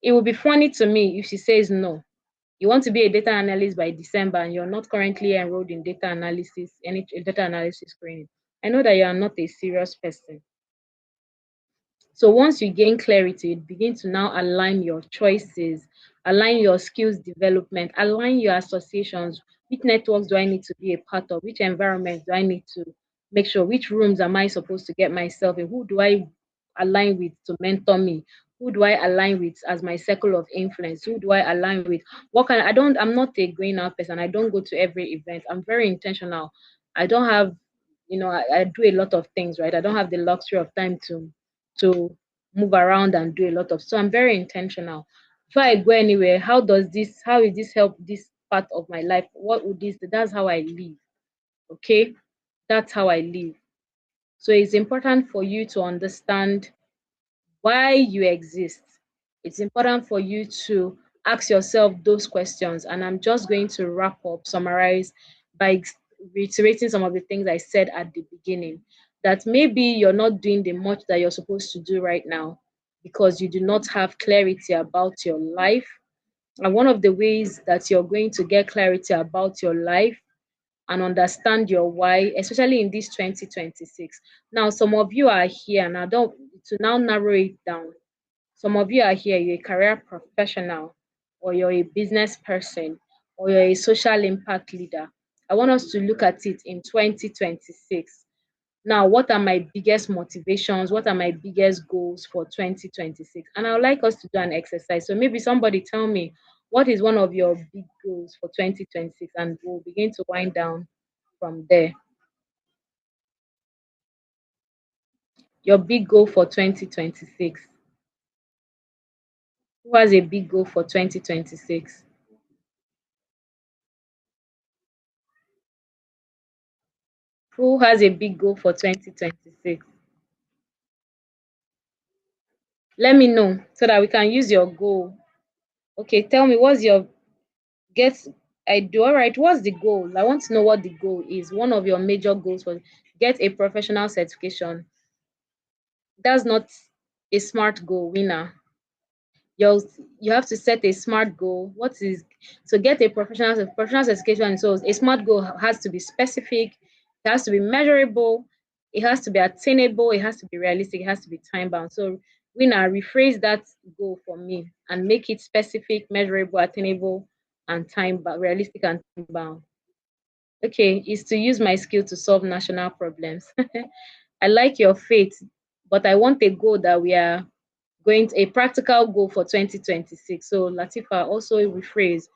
It would be funny to me if she says no. You want to be a data analyst by December and you're not currently enrolled in any data analysis training. I know that you are not a serious person. So once you gain clarity, you begin to now align your choices, align your skills development, align your associations. Which networks do I need to be a part of? Which environments do I need to make sure? Which rooms am I supposed to get myself in? Who do I align with to mentor me? Who do I align with as my circle of influence? Who do I align with? I'm not a going out person. I don't go to every event. I'm very intentional. I don't have, I do a lot of things, right? I don't have the luxury of time to move around and do a lot of, so I'm very intentional. Before I go anywhere, how will this help this part of my life? What would this That's how I live. Okay, that's how I live. So it's important for you to understand why you exist. It's important for you to ask yourself those questions. And I'm just going to wrap up, summarize by reiterating some of the things I said at the beginning. That maybe you're not doing the much that you're supposed to do right now because you do not have clarity about your life. And one of the ways that you're going to get clarity about your life and understand your why, especially in this 2026. Now, some of you are here, and I don't to now narrow it down. Some of you are here, you're a career professional, or you're a business person, or you're a social impact leader. I want us to look at it in 2026. Now, what are my biggest motivations? What are my biggest goals for 2026? And I would like us to do an exercise. So maybe somebody tell me, what is one of your big goals for 2026? And we'll begin to wind down from there. Your big goal for 2026. Who has a big goal for 2026? Who has a big goal for 2026? Let me know so that we can use your goal. Okay, tell me what's your get I do all right. What's the goal? I want to know what the goal is. One of your major goals was get a professional certification. That's not a smart goal, winner. You have to set a smart goal. What is So get a professional certification? So a smart goal has to be specific, it has to be measurable, it has to be attainable, it has to be realistic, it has to be time bound. So winner, rephrase that goal for me and make it specific, measurable, attainable, and realistic and time bound. Okay, is to use my skill to solve national problems. I like your faith, but I want a goal that we are going to, a practical goal for 2026. So Latifa also rephrase.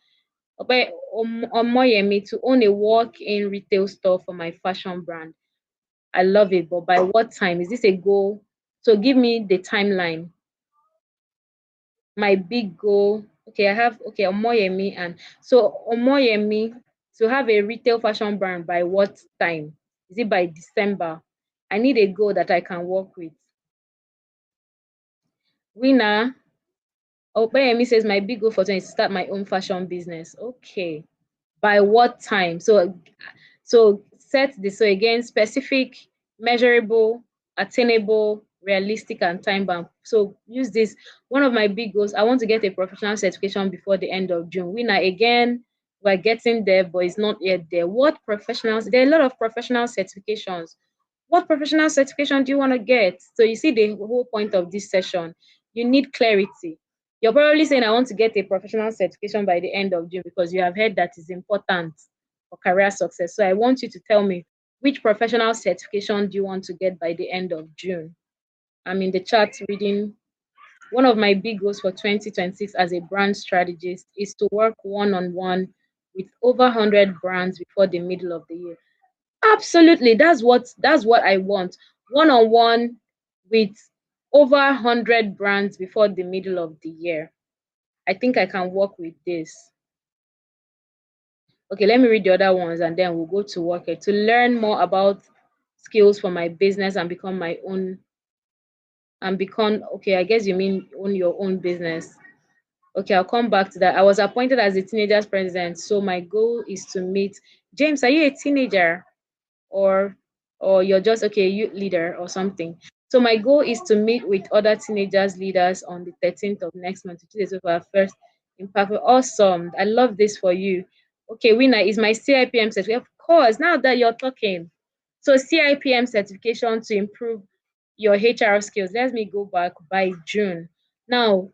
Omoyemi, to own a walk-in retail store for my fashion brand. I love it, but by what time? Is this a goal? So give me the timeline. My big goal. Okay, I have Omoyemi, and so Omoyemi, to have a retail fashion brand by what time? Is it by December? I need a goal that I can work with. Winner. Omoyemi says my big goal for 20 is to start my own fashion business. Okay. By what time? So set this, so again, specific, measurable, attainable, realistic, and time bound. So use this. One of my big goals, I want to get a professional certification before the end of June. Winner, again, we're getting there, but it's not yet there. What professionals? There are a lot of professional certifications. What professional certification do you want to get? So you see the whole point of this session. You need clarity. You're probably saying, I want to get a professional certification by the end of June because you have heard that is important for career success. So I want you to tell me, which professional certification do you want to get by the end of June? I'm in the chat reading. One of my big goals for 2026 as a brand strategist is to work one-on-one with over 100 brands before the middle of the year. Absolutely, that's what I want. One-on-one with over 100 brands before the middle of the year. I think I can work with this. Okay, let me read the other ones and then we'll go to work it. To learn more about skills for my business and become my own and become, okay, I guess you mean own your own business. Okay, I'll come back to that. I was appointed as a teenagers president, so my goal is to meet James. Are you a teenager? or you're just okay youth leader or something. So my goal is to meet with other teenagers leaders on the 13th of next month, which is our first impact. Awesome, I love this for you. Okay, winner is my CIPM certificate. Of course, now that you're talking. So CIPM certification to improve your HR skills. Let me go back by June. Now,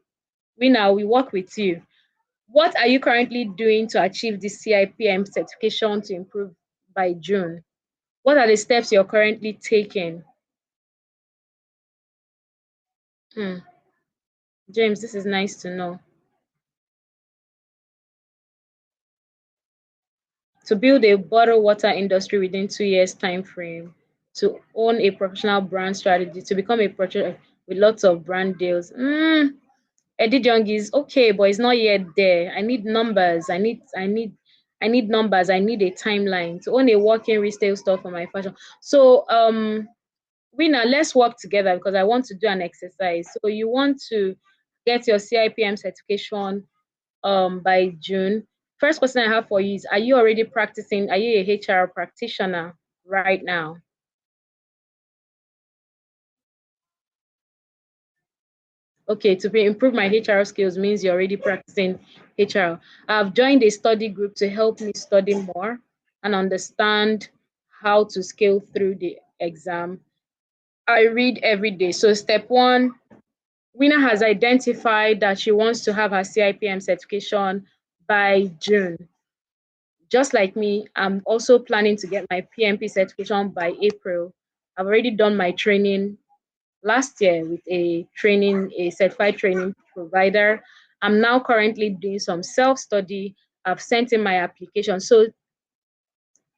winner, we work with you. What are you currently doing to achieve this CIPM certification to improve by June? What are the steps you're currently taking? James, this is nice to know. To build a bottled water industry within 2 years time frame, to own a professional brand strategy, to become a project with lots of brand deals. Eddie Young is okay, but it's not yet there. I need numbers. I need numbers. I need a timeline to own a working retail store for my fashion. So Winner, let's work together because I want to do an exercise. So you want to get your CIPM certification by June. First question I have for you is, are you already practicing? Are you a HR practitioner right now? Okay, to improve my HR skills means you're already practicing HR. I've joined a study group to help me study more and understand how to scale through the exam. I read every day. So step one, Winner has identified that she wants to have her CIPM certification by June. Just like me, I'm also planning to get my PMP certification by April. I've already done my training last year with a certified training provider. I'm now currently doing some self-study. I've sent in my application. So,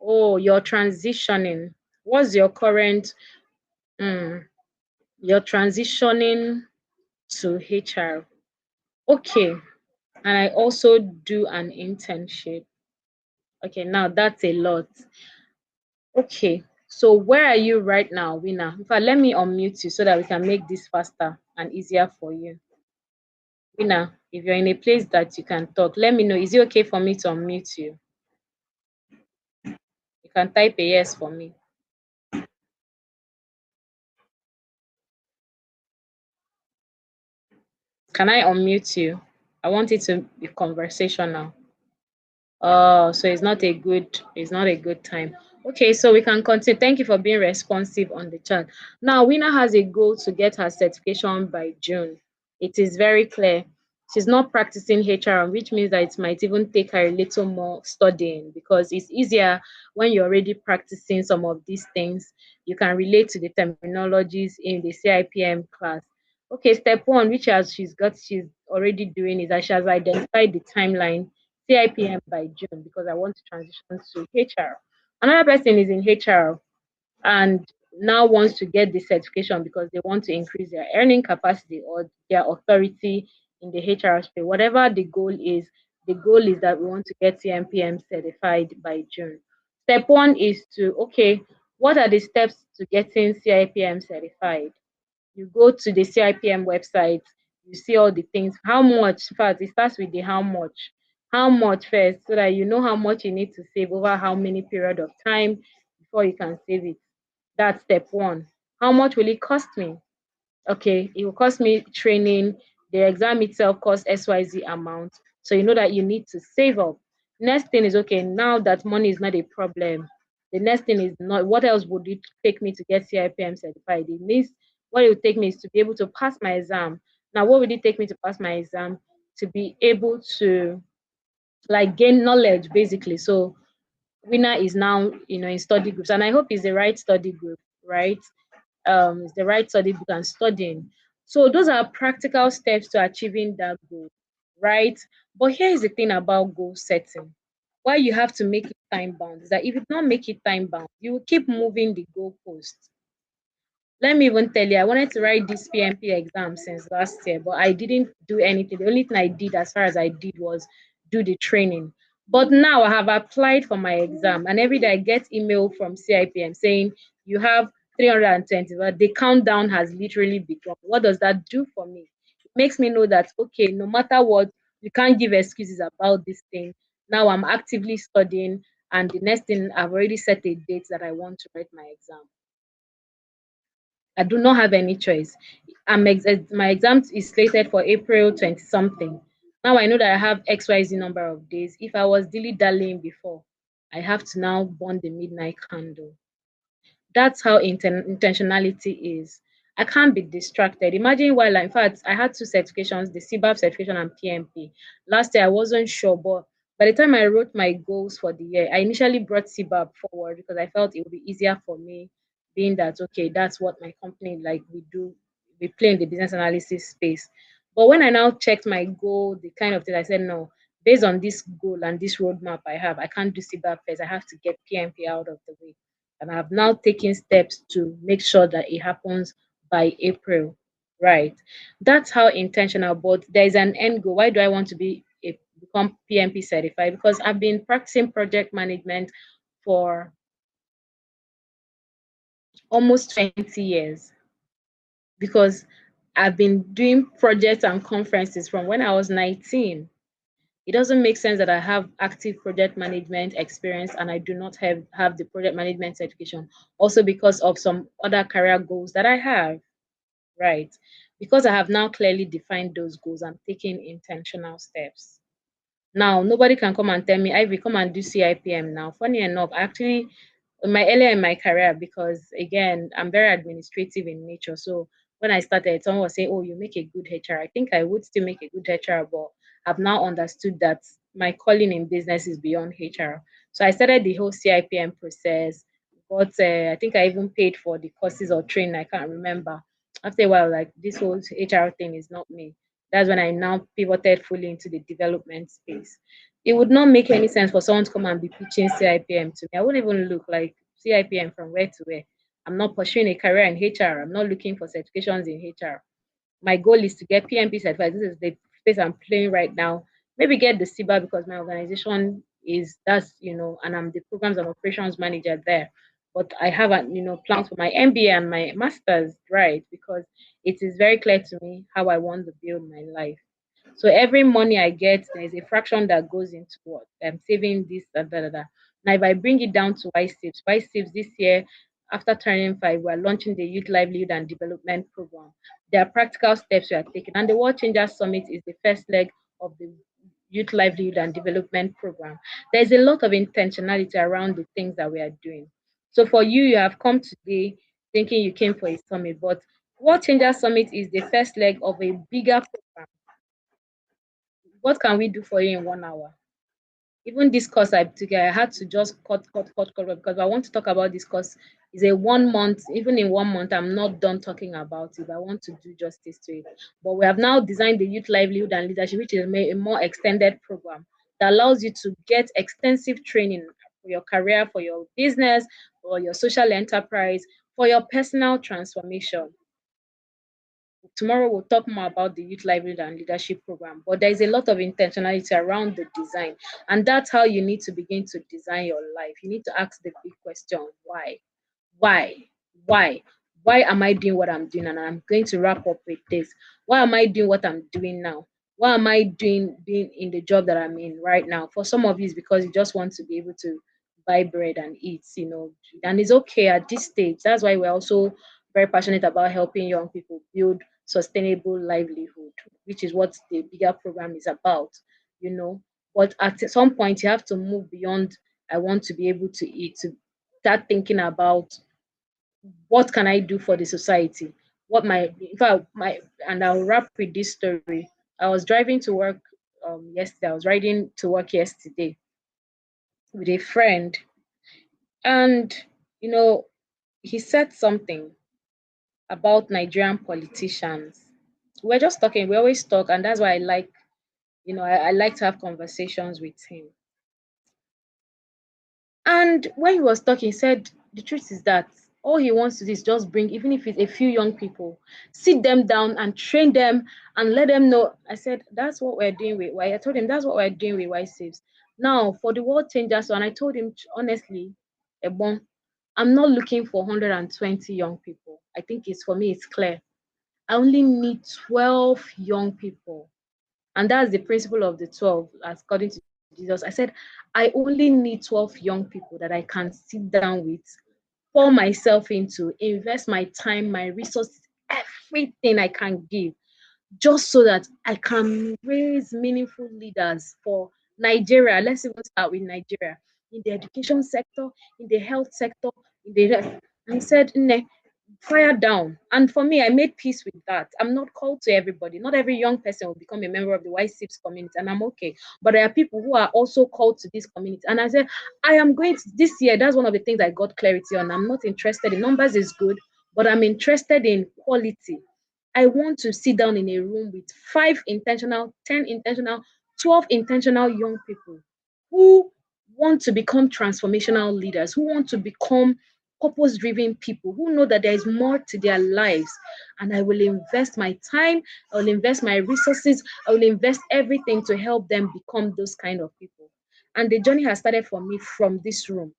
you're transitioning. What's your current, you're transitioning to HR. Okay. And I also do an internship. Okay, now that's a lot. Okay, so where are you right now, Winner? In fact, let me unmute you so that we can make this faster and easier for you. Winner, if you're in a place that you can talk, let me know. Is it okay for me to unmute you? You can type a yes for me. Can I unmute you? I want it to be conversational. Oh, so it's not a good time. Okay, so we can continue. Thank you for being responsive on the chat. Now, Winner has a goal to get her certification by June. It is very clear. she's not practicing HR, which means that it might even take her a little more studying, because it's easier when you're already practicing some of these things. You can relate to the terminologies in the CIPM class. Okay, step one, which has she's already doing, is that she has identified the timeline CIPM by June, because I want to transition to HR. Another person is in HR and now wants to get the certification because they want to increase their earning capacity or their authority in the HR space. Whatever the goal is that we want to get CMPM certified by June. Step one is to, okay, what are the steps to getting CIPM certified? You go to the CIPM website, you see all the things. How much? In fact, it starts with the how much. How much first, so that you know how much you need to save over how many period of time before you can save it. That's step one. How much will it cost me? Okay, it will cost me training. The exam itself costs XYZ amount. So you know that you need to save up. Next thing is, okay, now that money is not a problem. The next thing is, not what else would it take me to get CIPM certified? It means what it would take me is to be able to pass my exam. Now, what would it take me to pass my exam? To be able to like gain knowledge basically. So winner is now, in study groups, and I hope it's the right study group, right? It's the right study book and studying. So those are practical steps to achieving that goal, right? But here is the thing about goal setting. Why you have to make it time bound is that if you don't make it time bound, you will keep moving the goalpost. Let me even tell you, I wanted to write this PMP exam since last year, but I didn't do anything. The only thing I did, as far as I did, was do the training. But now I have applied for my exam, and every day I get email from CIPM saying you have 320, but the countdown has literally begun. What does that do for me? It makes me know that, okay, no matter what, you can't give excuses about this thing. Now I'm actively studying, and the next thing, I've already set a date that I want to write my exam. I do not have any choice. My exam is slated for April 20 something. Now I know that I have XYZ number of days. If I was dilly dallying before, I have to now burn the midnight candle. That's how intentionality is. I can't be distracted. Imagine while in fact, I had two certifications, the CBAP certification and PMP. Last year, I wasn't sure, but by the time I wrote my goals for the year, I initially brought CBAP forward because I felt it would be easier for me, being that, okay, that's what my company, like, we do, we play in the business analysis space. But when I now checked my goal, the kind of thing, I said, no, based on this goal and this roadmap I have, I can't do CBAP first. I have to get PMP out of the way. And I've now taken steps to make sure that it happens by April. Right. That's how intentional, but there is an end goal. Why do I want to become PMP certified? Because I've been practicing project management for almost 20 years. Because I've been doing projects and conferences from when I was 19. It doesn't make sense that I have active project management experience and I do not have the project management certification. Also, because of some other career goals that I have, right? Because I have now clearly defined those goals, I'm taking intentional steps. Now, nobody can come and tell me, Ivy, come and do CIPM now. Funny enough, actually, earlier in my career, because again, I'm very administrative in nature. So when I started, someone was saying, oh, you make a good HR. I think I would still make a good HR, but I've now understood that my calling in business is beyond HR. So I started the whole CIPM process. But I think I even paid for the courses or training. I can't remember. After a while, like, this whole HR thing is not me. That's when I now pivoted fully into the development space. It would not make any sense for someone to come and be pitching CIPM to me. I wouldn't even look like CIPM from where to where. I'm not pursuing a career in HR. I'm not looking for certifications in HR. My goal is to get PMP certified. This is the space I'm playing right now. Maybe get the CIBA because my organization is and I'm the programs and operations manager there. But I have plans for my MBA and my masters, right? Because it is very clear to me how I want to build my life. So every money I get, there's a fraction that goes into what I'm saving this and that. Now, if I bring it down to Y-Saves this year, after turning 5, we're launching the Youth Livelihood and Development Program. There are practical steps we are taking, and the World Changers Summit is the first leg of the Youth Livelihood and Development Program. There's a lot of intentionality around the things that we are doing. So for you, you have come today thinking you came for a summit, but World Changers Summit is the first leg of a bigger program What can we do for you in 1 hour? Even this course I took, I had to just cut because I want to talk about this course. It's a 1 month, even in 1 month, I'm not done talking about it. I want to do justice to it. But we have now designed the Youth Livelihood and Leadership, which is a more extended program that allows you to get extensive training for your career, for your business, for your social enterprise, for your personal transformation. Tomorrow we'll talk more about the Youth Livelihood and Leadership Program, but there is a lot of intentionality around the design, and that's how you need to begin to design your life. You need to ask the big question: why? Why? Why? Why am I doing what I'm doing? And I'm going to wrap up with this. Why am I doing what I'm doing now? Why am I doing being in the job that I'm in right now? For some of you, it's because you just want to be able to buy bread and eat, and it's okay at this stage. That's why we're also very passionate about helping young people build sustainable livelihood, which is what the bigger program is about, you know. But at some point, you have to move beyond I want to be able to eat to start thinking about what can I do for the society? What my in fact my and I'll wrap with this story. I was driving to work yesterday. I was riding to work yesterday with a friend, and you know, he said something about Nigerian politicians. We're just talking, we always talk, and that's why I like, I like to have conversations with him. And when he was talking, he said the truth is that all he wants to do is just bring, even if it's a few young people, sit them down and train them and let them know. I said, that's what we're doing with why. I told him that's what we're doing with Why Saves. Now, for the world changers, and I told him honestly, Ebon, I'm not looking for 120 young people. I think it's for me, it's clear. I only need 12 young people. And that's the principle of the 12, according to Jesus. I said, I only need 12 young people that I can sit down with, pour myself into, invest my time, my resources, everything I can give, just so that I can raise meaningful leaders for Nigeria. Let's even start with Nigeria, in the education sector, in the health sector, in the. And he said, fire down. And for me, I made peace with that. I'm not called to everybody. Not every young person will become a member of the White Sips community, and I'm okay. But there are people who are also called to this community. And I said, I am going to this year. That's one of the things I got clarity on. I'm not interested in numbers is good, but I'm interested in quality. I want to sit down in a room with 5 intentional, 10 intentional, 12 intentional young people who want to become transformational leaders, who want to become purpose driven people, who know that there is more to their lives. And I will invest my time, I will invest my resources, I will invest everything to help them become those kind of people. And the journey has started for me from this room.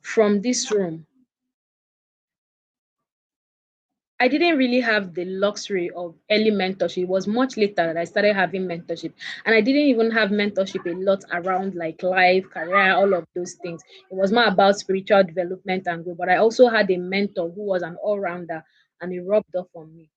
From this room. I didn't really have the luxury of early mentorship. It was much later that I started having mentorship. And I didn't even have mentorship a lot around like life, career, all of those things. It was more about spiritual development and growth. But I also had a mentor who was an all-rounder, and he rubbed off on me.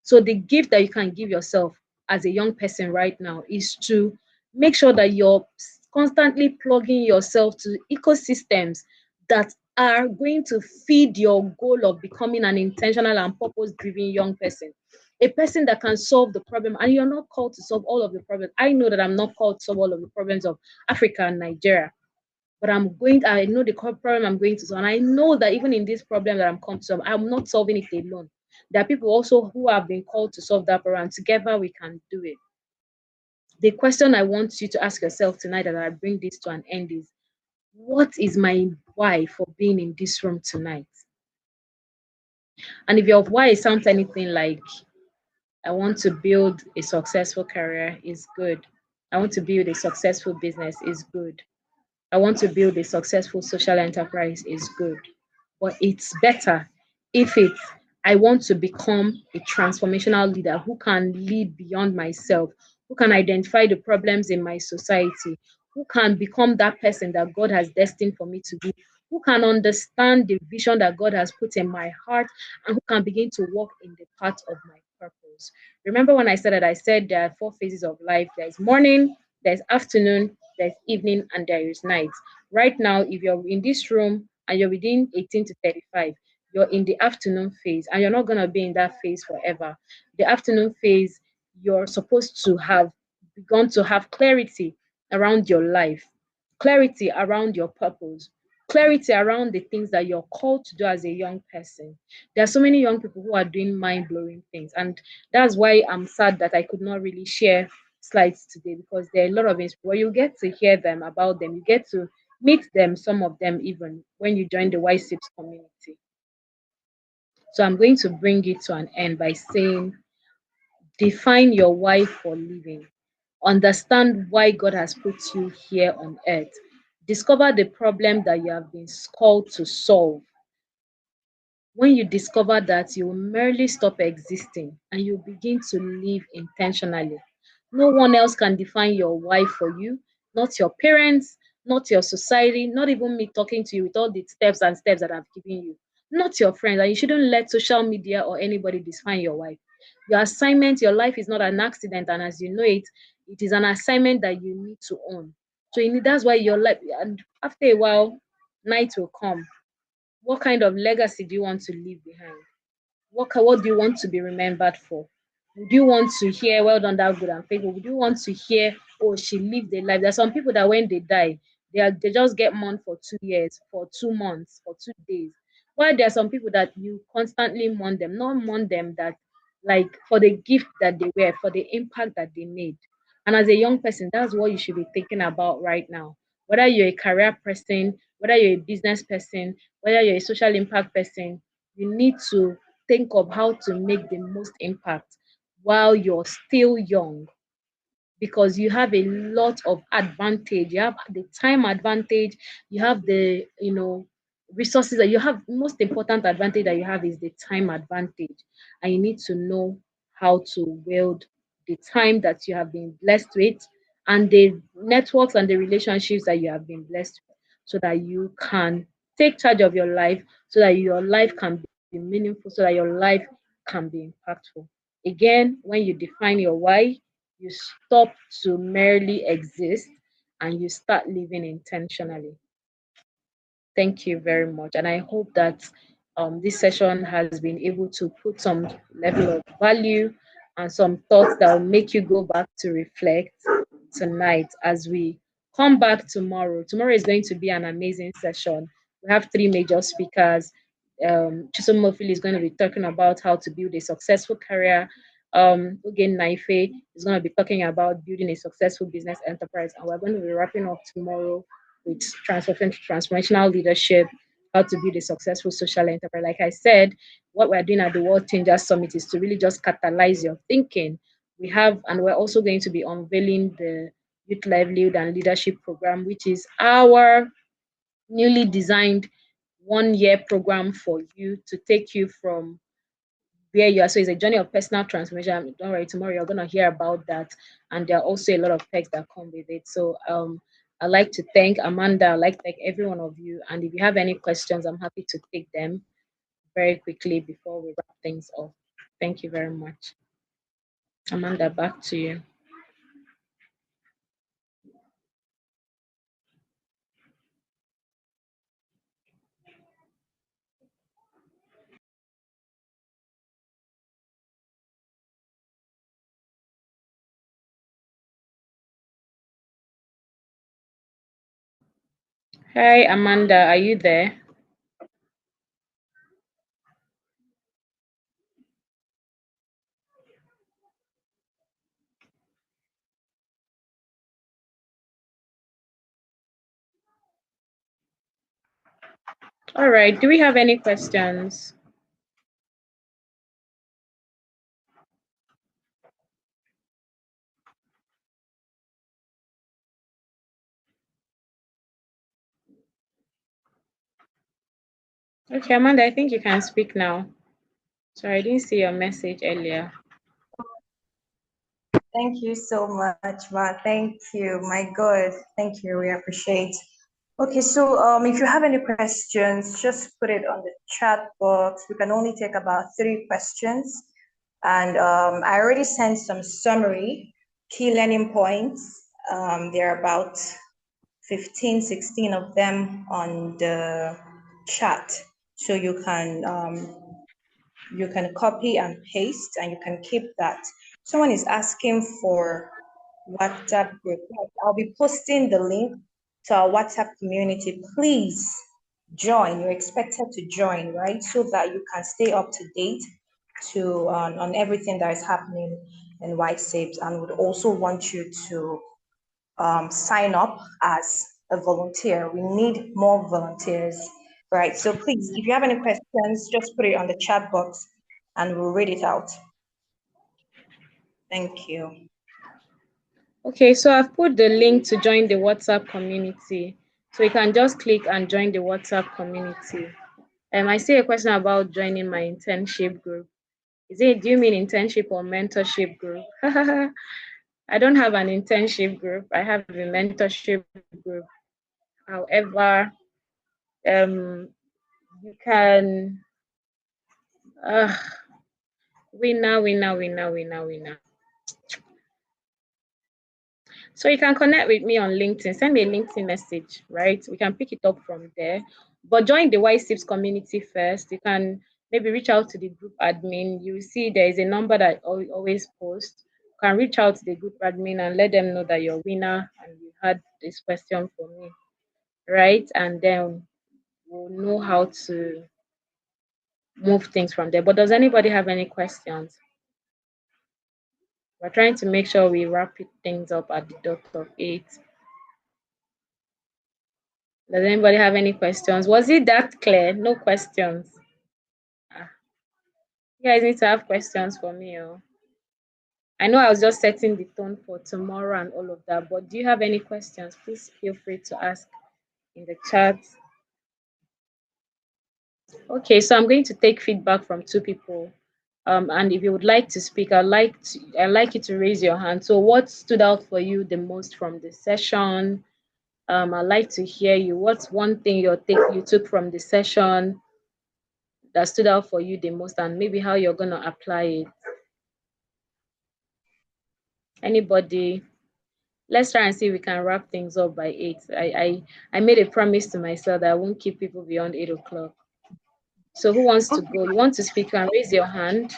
So the gift that you can give yourself as a young person right now is to make sure that you're constantly plugging yourself to ecosystems that are going to feed your goal of becoming an intentional and purpose-driven young person. A person that can solve the problem, and you're not called to solve all of the problems. I know that I'm not called to solve all of the problems of Africa and Nigeria, but I know the problem I'm going to solve. And I know that even in this problem that I'm come to solve, I'm not solving it alone. There are people also who have been called to solve that problem. Together we can do it. The question I want you to ask yourself tonight, and I bring this to an end, is what is my why for being in this room tonight? And if your why sounds anything like I want to build a successful career, is good. I want to build a successful business, is good. I want to build a successful social enterprise, is good. But it's better if it's I want to become a transformational leader who can lead beyond myself, who can identify the problems in my society, who can become that person that God has destined for me to be, who can understand the vision that God has put in my heart, and who can begin to walk in the path of my purpose. Remember when I said that I said there are 4 phases of life: there's morning, there's afternoon, there's evening, and there is night. Right now, if you're in this room and you're within 18 to 35, you're in the afternoon phase, and you're not going to be in that phase forever. The afternoon phase you're supposed to have begun to have clarity around your life, clarity around your purpose, clarity around the things that you're called to do as a young person. There are so many young people who are doing mind blowing things, and that's why I'm sad that I could not really share slides today, because there are a lot of where you get to hear them about them, you get to meet them, some of them even when you join the Y6 community. So I'm going to bring it to an end by saying, define your why for living. Understand why God has put you here on earth. Discover the problem that you have been called to solve. When you discover that, you will merely stop existing and you begin to live intentionally. No one else can define your why for you, not your parents, not your society, not even me talking to you with all the steps and steps that I've given you, not your friends. And you shouldn't let social media or anybody define your why. Your assignment, your life is not an accident, and as you know it, it is an assignment that you need to own. So you need, that's why your life, and after a while, night will come. What kind of legacy do you want to leave behind? What do you want to be remembered for? Would you want to hear well done, that good and faithful? Would you want to hear, oh, she lived a life? There's some people that when they die, they just get mourned for 2 years, for 2 months, for 2 days. While there are some people that you constantly mourn them, not mourn them that like for the gift that they were, for the impact that they made. And as a young person, that's what you should be thinking about right now. Whether you're a career person, whether you're a business person, whether you're a social impact person, you need to think of how to make the most impact while you're still young, because you have a lot of advantage. You have the time advantage, you have the resources that you have. Most important advantage that you have is the time advantage, and you need to know how to wield the time that you have been blessed with and the networks and the relationships that you have been blessed with, so that you can take charge of your life, so that your life can be meaningful, so that your life can be impactful. Again, when you define your why, you stop to merely exist and you start living intentionally. Thank you very much. And I hope that this session has been able to put some level of value and some thoughts that will make you go back to reflect tonight as we come back tomorrow. Tomorrow is going to be an amazing session. We have three major speakers. Chisom Mofili is going to be talking about how to build a successful career. Again, Naife is going to be talking about building a successful business enterprise. And we're going to be wrapping up tomorrow with transformational leadership, how to build a successful social enterprise. Like I said, what we're doing at the World Changers Summit is to really just catalyze your thinking. We're also going to be unveiling the Youth Livelihood and Leadership Program, which is our newly designed 1 year program for you to take you from where you are. So it's a journey of personal transformation. Don't worry, tomorrow you're gonna hear about that, and there are also a lot of perks that come with it. So I'd like to thank Amanda. I'd like to thank every one of you. And if you have any questions, I'm happy to take them very quickly before we wrap things up. Thank you very much. Amanda, back to you. Hi, Amanda, are you there? All right. Do we have any questions? Okay, Amanda, I think you can speak now. Sorry, I didn't see your message earlier. Thank you so much, Ma. Thank you. My God. Thank you. We appreciate. Okay, so if you have any questions, just put it on the chat box. We can only take about 3 questions. And I already sent some summary, key learning points. There are about 15, 16 of them on the chat. So you can copy and paste and you can keep that. Someone is asking for WhatsApp group. Yes, I'll be posting the link to our WhatsApp community. Please join. You're expected to join, right? So that you can stay up to date to on everything that is happening in White Saves, and would also want you to sign up as a volunteer. We need more volunteers, right? So please, if you have any questions, just put it on the chat box and we'll read it out. Thank you. Okay, so I've put the link to join the WhatsApp community. So you can just click and join the WhatsApp community. I see a question about joining my internship group. Do you mean internship or mentorship group? I don't have an internship group. I have a mentorship group. However, you can winner. So you can connect with me on LinkedIn. Send me a LinkedIn message, right? We can pick it up from there. But join the White Tips community first. You can maybe reach out to the group admin. You see there is a number that I always post. You can reach out to the group admin and let them know that you're a winner and you had this question for me, right? And then we'll know how to move things from there. But does anybody have any questions? We're trying to make sure we wrap things up at the dot of 8. Does anybody have any questions? Was it that clear? No questions. Ah, you guys need to have questions for me. Oh. I know I was just setting the tone for tomorrow and all of that, but do you have any questions? Please feel free to ask in the chat. Okay, so I'm going to take feedback from 2 people. And if you would like to speak, I'd like you to raise your hand. So what stood out for you the most from the session? I'd like to hear you. What's one thing you took from the session that stood out for you the most, and maybe how you're going to apply it? Anybody? Let's try and see if we can wrap things up by 8. I made a promise to myself that I won't keep people beyond 8 o'clock. So who wants to go? You want to speak? You can raise your hand.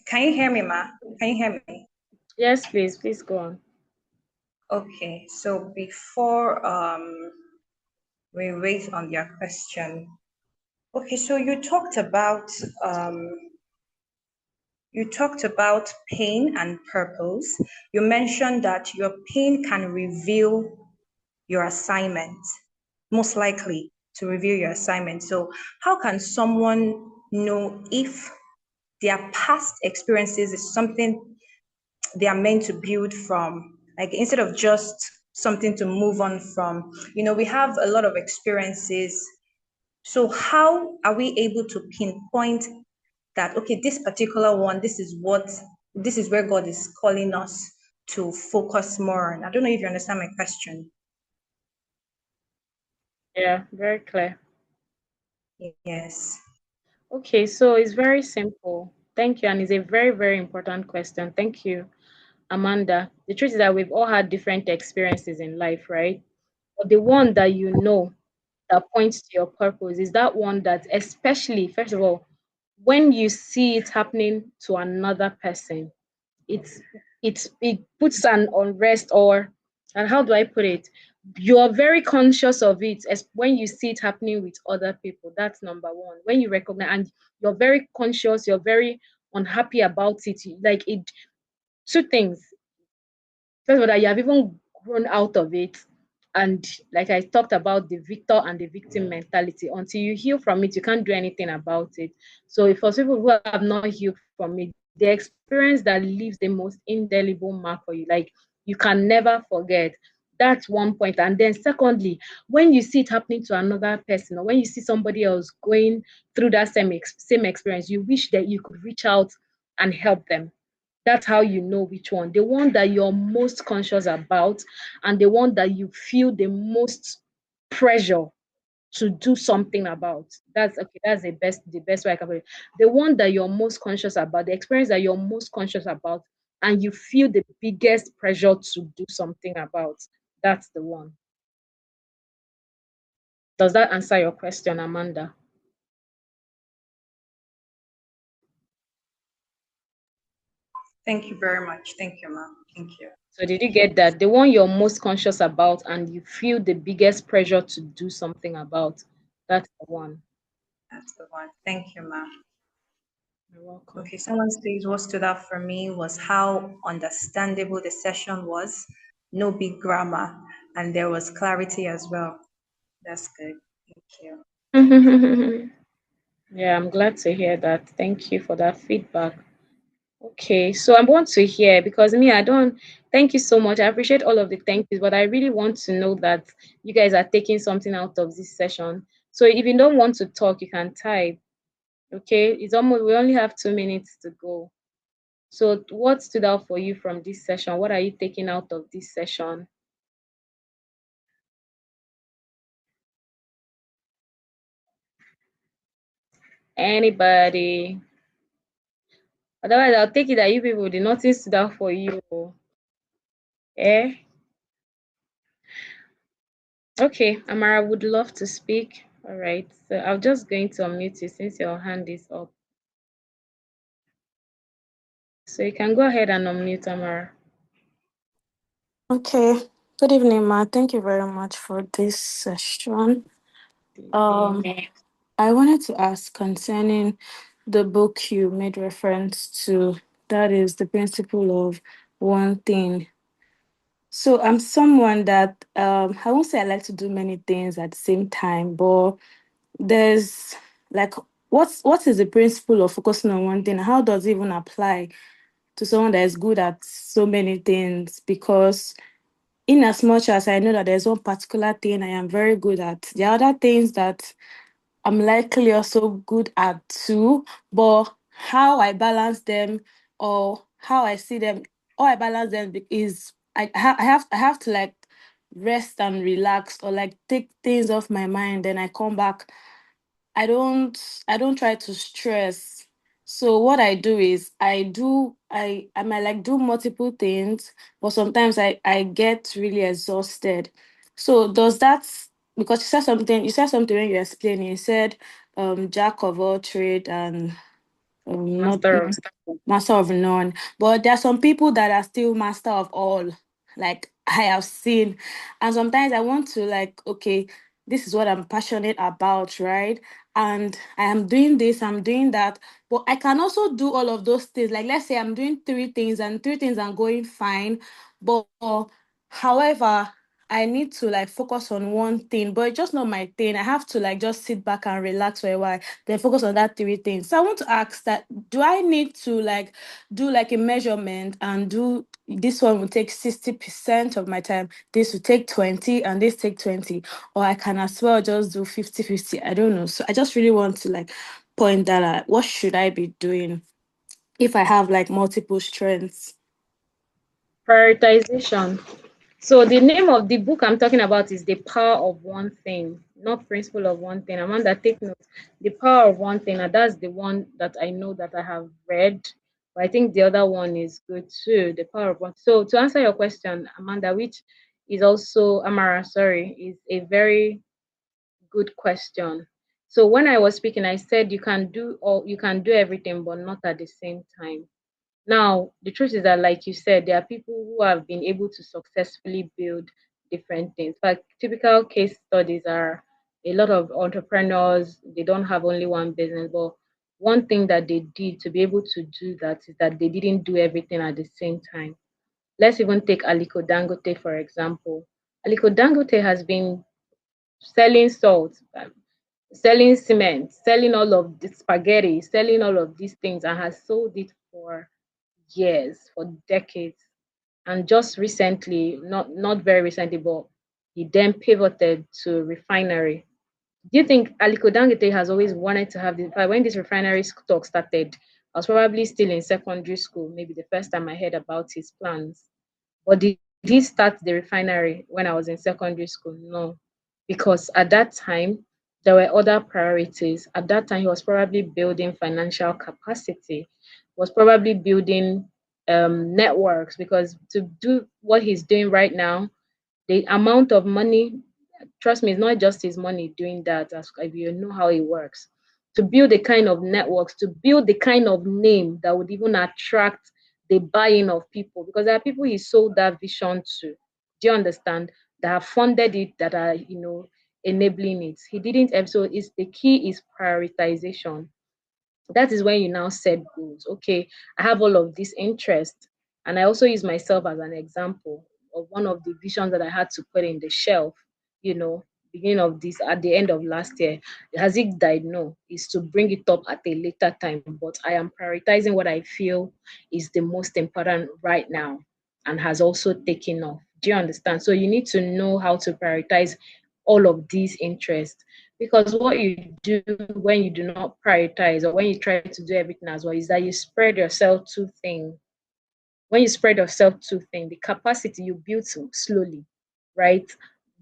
Can you hear me, Ma? Can you hear me? Yes, please go on. Okay, so before we wait on your question. Okay, so you talked about pain and purpose. You mentioned that your pain can reveal your assignment, most likely to reveal your assignment. So how can someone know if their past experiences is something they are meant to build from, like instead of just something to move on from? We have a lot of experiences. So how are we able to pinpoint that, okay, this particular one, this is where God is calling us to focus more on? I don't know if you understand my question. Yeah, very clear. Yes. Okay, so it's very simple. Thank you, and it's a very, very important question. Thank you, Amanda. The truth is that we've all had different experiences in life, right? But the one that you know that points to your purpose is that one that, especially, first of all, when you see it happening to another person, it's it puts an unrest, or, and how do I put it? You're very conscious of it as when you see it happening with other people. That's number one. When you recognize, and you're very conscious, you're very unhappy about it. Like it, 2 things. First of all, that you have even grown out of it. And like I talked about the victor and the victim mentality, until you heal from it, you can't do anything about it. So for people who have not healed from it, the experience that leaves the most indelible mark for you, like you can never forget. That's one point. And then secondly, when you see it happening to another person, or when you see somebody else going through that same experience, you wish that you could reach out and help them. That's how you know which one. The one that you're most conscious about, and the one that you feel the most pressure to do something about. That's okay. That's the best way I can put it. The one that you're most conscious about, the experience that you're most conscious about, and you feel the biggest pressure to do something about. That's the one. Does that answer your question, Amanda? Thank you very much. Thank you, ma'am. Thank you. So did you get that? The one you're most conscious about and you feel the biggest pressure to do something about, that's the one. That's the one. Thank you, ma'am. You're welcome. Okay, someone says what stood out for me was how understandable the session was. No big grammar, and there was clarity as well. That's good. Thank you. Yeah, I'm glad to hear that. Thank you for that feedback. Okay, so I want to hear because me, I don't thank you so much. I appreciate all of the thank yous, but I really want to know that you guys are taking something out of this session. So if you don't want to talk, you can type. Okay, it's almost we only have 2 minutes to go. So what stood out for you from this session? What are you taking out of this session? Anybody? Otherwise, I'll take it that you people did nothing stood out for you. Eh? Okay, Amara would love to speak. All right, so I'm just going to unmute you since your hand is up. So you can go ahead and unmute Amara. Okay. Good evening, Ma. Thank you very much for this session. I wanted to ask concerning the book you made reference to, that is the principle of one thing. So I'm someone that I won't say I like to do many things at the same time, but there's like what is the principle of focusing on one thing? How does it even apply to someone that is good at so many things? Because in as much as I know that there's one particular thing I am very good at, there are other things that I'm likely also good at too, but how I balance them or how I see them, how I balance them is I have to like rest and relax or like take things off my mind. Then I come back. I don't try to stress. So what I do is I might like do multiple things, but sometimes I get really exhausted. So does that, because you said something when you explained, you said jack of all trade and not Master of master of none. But there are some people that are still master of all. Like I have seen. And sometimes I want to like, okay, this is what I'm passionate about, right? And I am doing this, I'm doing that. But I can also do all of those things. Like let's say I'm doing three things and three things are going fine. But however, I need to like focus on one thing, but it's just not my thing. I have to like just sit back and relax for a while, then focus on that three things. So I want to ask that, do I need to like do like a measurement and do this one will take 60% of my time, this will take 20 and this take 20, or I can as well just do 50-50. I don't know. So I just really want to like point that out. What should I be doing if I have like multiple strengths? prioritization. So the name of the book I'm talking about is The Power of One Thing, not Principle of One Thing. Amanda, take note. The Power of One Thing, and that's the one that I know that I have read. But I think the other one is good too. The Power of One. So to answer your question, Amanda, which is also Amara, sorry, is a very good question. So when I was speaking, I said you can do everything, but not at the same time. Now, the truth is that, like you said, there are people who have been able to successfully build different things. Like typical case studies are a lot of entrepreneurs, they don't have only one business, but one thing that they did to be able to do that is that they didn't do everything at the same time. Let's even take Aliko Dangote, for example. Aliko Dangote has been selling salt, selling cement, selling all of the spaghetti, selling all of these things, and has sold it for years, for decades. And just recently, not very recently, but he then pivoted to refinery. Do you think Aliko Dangote has always wanted to have this? In fact, when this refinery talk started, I was probably still in secondary school, maybe the first time I heard about his plans. But did he start the refinery when I was in secondary school? No, because at that time there were other priorities. At that time, he was probably building financial capacity, was probably building networks. Because to do what he's doing right now, the amount of money trust me, it's not just his money doing that, as if you know how it works. To build the kind of networks, to build the kind of name that would even attract the buying of people, because there are people he sold that vision to. Do you understand? That have funded it, that are, enabling it. He didn't. So it's the key is prioritization. That is when you now set goals. Okay, I have all of this interest, and I also use myself as an example of one of the visions that I had to put in the shelf, you know beginning of this, at the end of last year. Has it died? No, is to bring it up at a later time, but I am prioritizing what I feel is the most important right now, and has also taken off. Do you understand? So you need to know how to prioritize all of these interests, because what you do when you do not prioritize, or when you try to do everything as well, is that you spread yourself too thin. When you spread yourself too thin, the capacity you build slowly, right?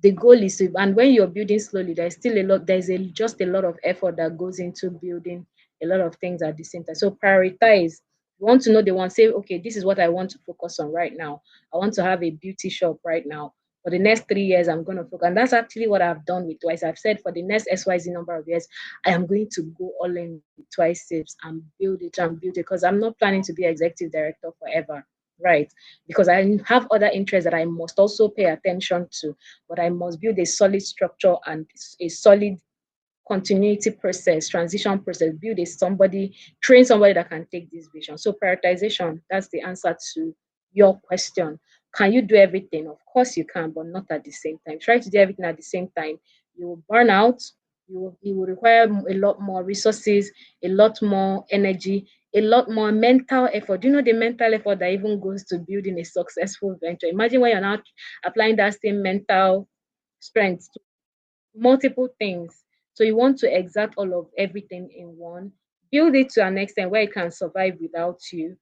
The goal is to, and when you're building slowly, there's still a lot, just a lot of effort that goes into building a lot of things at the same time. So prioritize. You want to know the one, say, okay, this is what I want to focus on right now. I want to have a beauty shop right now. For the next 3 years, I'm going to focus. And that's actually what I've done with Twice. I've said for the next XYZ number of years, I am going to go all in with Twice Tips and build it and build it, because I'm not planning to be executive director forever, right? Because I have other interests that I must also pay attention to, but I must build a solid structure and a solid continuity process, transition process, train somebody that can take this vision. So prioritization, that's the answer to your question. Can you do everything? Of course you can, but not at the same time. Try to do everything at the same time. You will burn out. You will require a lot more resources, a lot more energy, a lot more mental effort. Do you know the mental effort that even goes to building a successful venture? Imagine when you're now applying that same mental strength to multiple things. So you want to exert all of everything in one, build it to an extent where it can survive without you.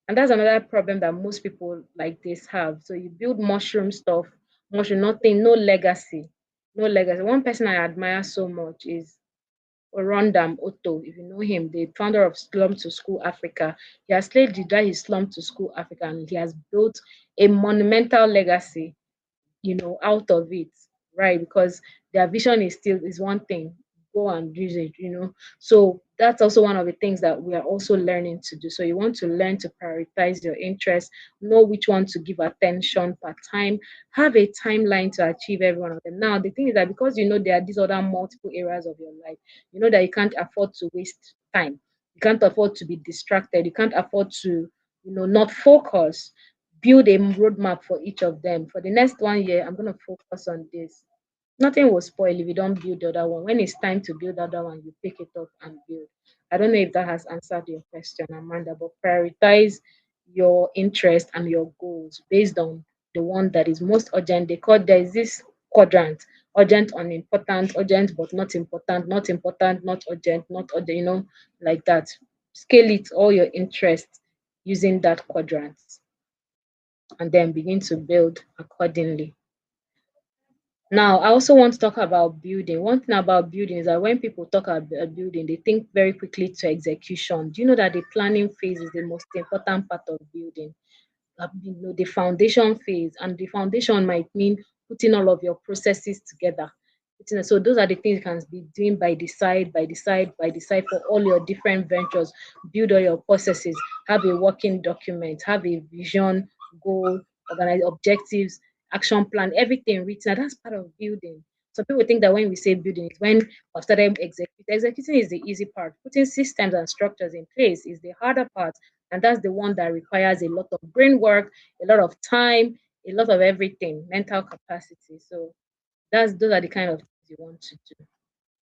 And that's another problem that most people like this have. So you build mushroom stuff, mushroom, nothing, no legacy. No legacy. One person I admire so much is Orondam Otto, if you know him, the founder of Slum to School Africa. He has led his Slum to School Africa, and he has built a monumental legacy, out of it, right? Because their vision is one thing, go and use it. So that's also one of the things that we are also learning to do. So you want to learn to prioritize your interests, know which one to give attention per time, have a timeline to achieve every one of them. Now, the thing is that because there are these other multiple areas of your life, you know that you can't afford to waste time. You can't afford to be distracted. You can't afford to, not focus. Build a roadmap for each of them. For the next 1 year, I'm going to focus on this. Nothing will spoil if you don't build the other one. When it's time to build the other one, you pick it up and build. I don't know if that has answered your question, Amanda, but prioritize your interest and your goals based on the one that is most urgent. There is this quadrant: urgent, unimportant, urgent but not important, not important, not urgent, not urgent, like that. Scale it, all your interests, using that quadrant, and then begin to build accordingly. Now, I also want to talk about building. One thing about building is that when people talk about building, they think very quickly to execution. Do you know that the planning phase is the most important part of building? The foundation phase, and the foundation might mean putting all of your processes together. So those are the things you can be doing by the side, by the side, by the side for all your different ventures. Build all your processes, have a working document, have a vision, goal, organize objectives, action plan, everything written. And that's part of building. So people think that when we say building, it's when we've started executing. Executing is the easy part. Putting systems and structures in place is the harder part. And that's the one that requires a lot of brain work, a lot of time, a lot of everything, mental capacity. So those are the kind of things you want to do.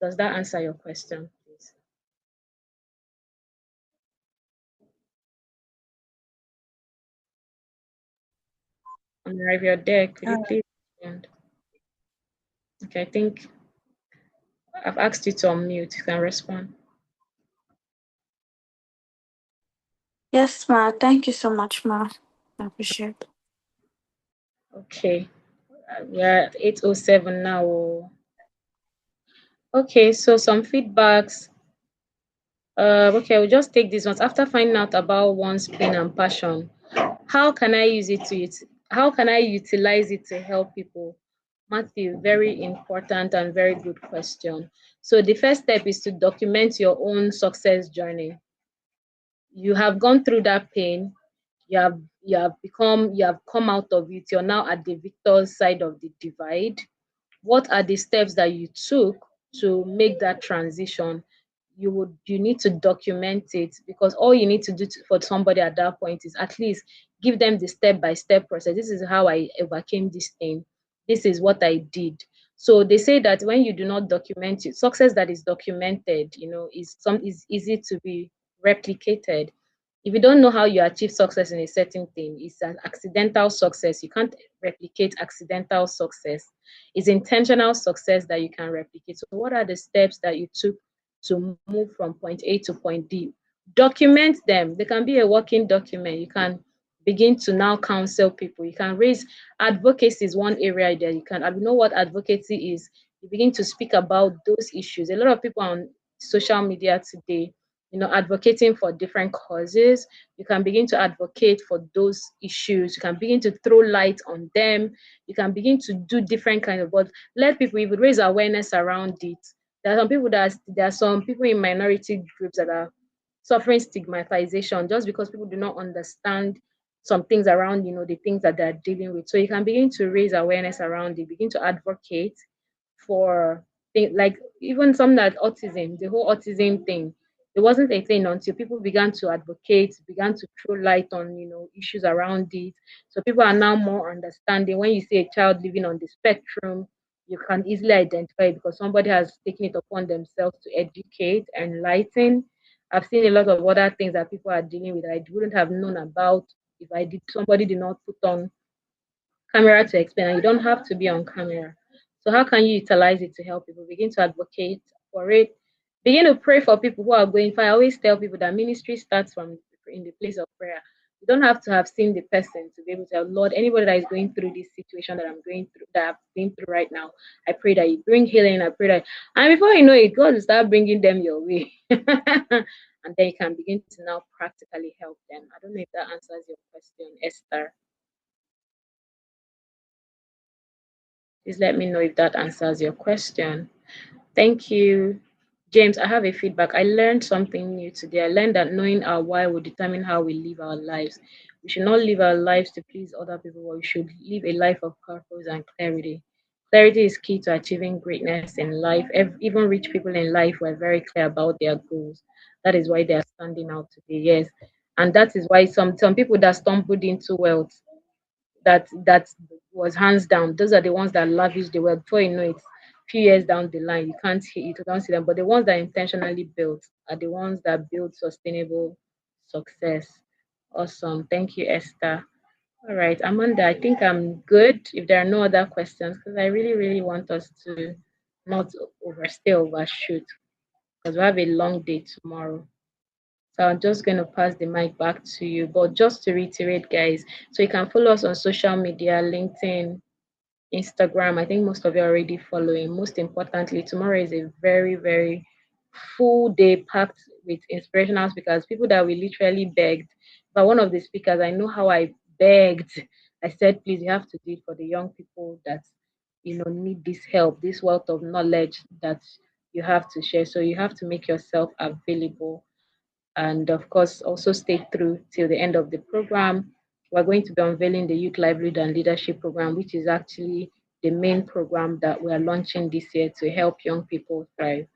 Does that answer your question, please? And if you're there, could you please respond? Okay, I think I've asked you to unmute. You can respond. Yes, ma. Thank you so much, ma. I appreciate it. Okay, we're at 8:07 now. Okay, so some feedbacks. Okay, we'll just take these ones. After finding out about one's pain and passion, how can I use it how can I utilize it to help people? Matthew, very important and very good question. So the first step is to document your own success journey. You have gone through that pain, you have come out of it, you're now at the victor's side of the divide. What are the steps that you took to make that transition? You need to document it, because all you need to do for somebody at that point is at least give them the step-by-step process. This is how I overcame this thing, this is what I did. So they say that when you do not document it, success that is documented, is easy to be replicated. If you don't know how you achieve success in a certain thing, it's an accidental success. You can't replicate accidental success. It's intentional success that you can replicate. So what are the steps that you took to move from point A to point D? Document them. They can be a working document. You can begin to now counsel people. You can raise advocacy is one area that you can. I know what advocacy is. You begin to speak about those issues. A lot of people on social media today, advocating for different causes. You can begin to advocate for those issues. You can begin to throw light on them. You can begin to do different kind of, but let people, if you raise awareness around it. There are some people in minority groups that are suffering stigmatization just because people do not understand some things around, the things that they're dealing with. So you can begin to raise awareness around it, begin to advocate for things like even something like autism, the whole autism thing. It wasn't a thing until people began to advocate, began to throw light on, issues around it. So people are now more understanding. When you see a child living on the spectrum, you can easily identify it because somebody has taken it upon themselves to educate, enlighten. I've seen a lot of other things that people are dealing with that I wouldn't have known about if somebody did not put on camera to explain, and you don't have to be on camera. So how can you utilize it to help people? Begin to advocate for it. Begin to pray for people who are going. I always tell people that ministry starts from in the place of prayer. You don't have to have seen the person to be able to tell Lord, anybody that is going through this situation that I'm going through, that I've been through right now, I pray that you bring healing. I pray that, and before you know it, God will start bringing them your way, and then you can begin to now practically help them. I don't know if that answers your question, Esther. Please let me know if that answers your question. Thank you. James, I have a feedback. I learned something new today. I learned that knowing our why will determine how we live our lives. We should not live our lives to please other people, but we should live a life of purpose and clarity. Clarity is key to achieving greatness in life. Even rich people in life were very clear about their goals. That is why they are standing out today. Yes. And that is why some people that stumbled into wealth, that was hands down. Those are the ones that lavish the wealth. Before you know it, few years down the line, you don't see them. But the ones that intentionally built are the ones that build sustainable success. Awesome. Thank you, Esther. All right, Amanda, I think I'm good if there are no other questions, because I really, really want us to not overshoot, because we have a long day tomorrow. So I'm just going to pass the mic back to you. But just to reiterate, guys, so you can follow us on social media, LinkedIn, Instagram. I think most of you are already following. Most importantly, tomorrow is a very, very full day packed with inspirational speakers, people that we literally begged. But one of the speakers, I know how I begged. I said, please, you have to do it for the young people that need this help, this wealth of knowledge that you have to share. So you have to make yourself available, and of course also stay through till the end of the program. We're going to be unveiling the Youth Livelihood and Leadership Program, which is actually the main program that we are launching this year to help young people thrive.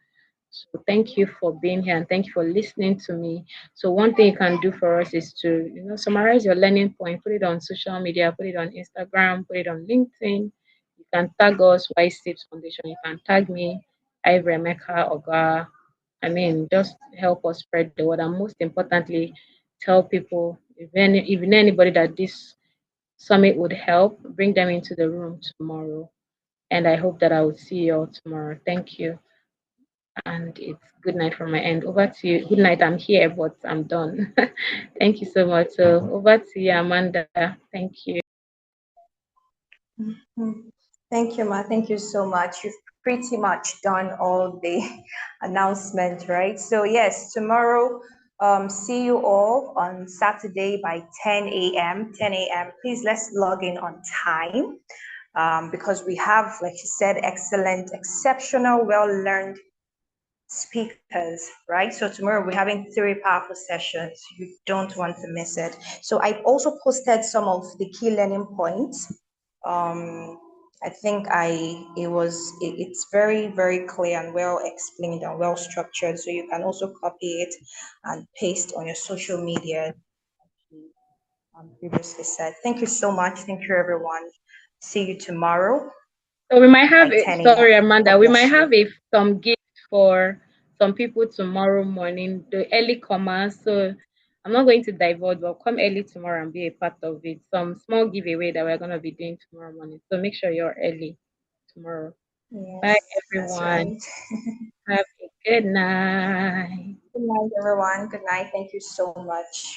So thank you for being here and thank you for listening to me. So one thing you can do for us is to summarize your learning point, put it on social media, put it on Instagram, put it on LinkedIn. You can tag us, Wise Tips Foundation. You can tag me, Ivory Emeka Oga. I mean, just help us spread the word, and most importantly, tell people even anybody that this summit would help, bring them into the room tomorrow. And I hope that I will see you all tomorrow. Thank you. And it's good night from my end. Over to you. Good night. I'm here, but I'm done. Thank you so much. So over to you, Amanda. Thank you. Thank you, Ma. Thank you so much. You've pretty much done all the announcement, right? So yes, tomorrow, see you all on Saturday by 10 a.m. 10 a.m. Please let's log in on time. because we have, like you said, excellent, exceptional, well-learned speakers, right? So tomorrow we're having 3 powerful sessions. You don't want to miss it. So I've also posted some of the key learning points. I think it's very, very clear and well explained and well structured. So you can also copy it and paste on your social media. Previously said. Thank you so much. Thank you, everyone. See you tomorrow. So we might have By 10 sorry, a.m. Amanda, God we bless might you. have some gifts for some people tomorrow morning, the early comers. So I'm not going to divulge, but come early tomorrow and be a part of it. Some small giveaway that we're going to be doing tomorrow morning. So make sure you're early tomorrow. Bye, Yes, that's everyone. right. Have a good night. Good night, everyone. Good night. Thank you so much.